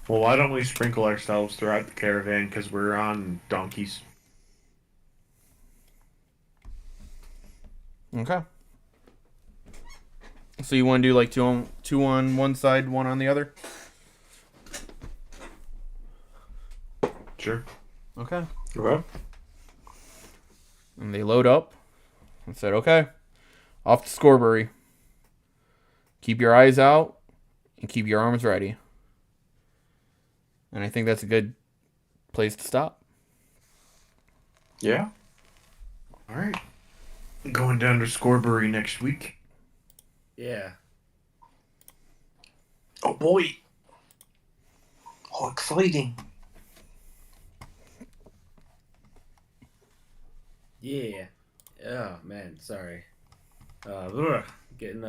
Well, why don't we sprinkle ourselves throughout the caravan because we're on donkeys? Okay. So you want to do like two on one side, one on the other? Sure. Okay. Okay. And they load up and said, okay, off to Scorbury. Keep your eyes out and keep your arms ready. And I think that's a good place to stop. Yeah. All right. Going down to Scorbury next week. Yeah. Oh boy. Oh, exciting. Yeah. Oh man, sorry. Getting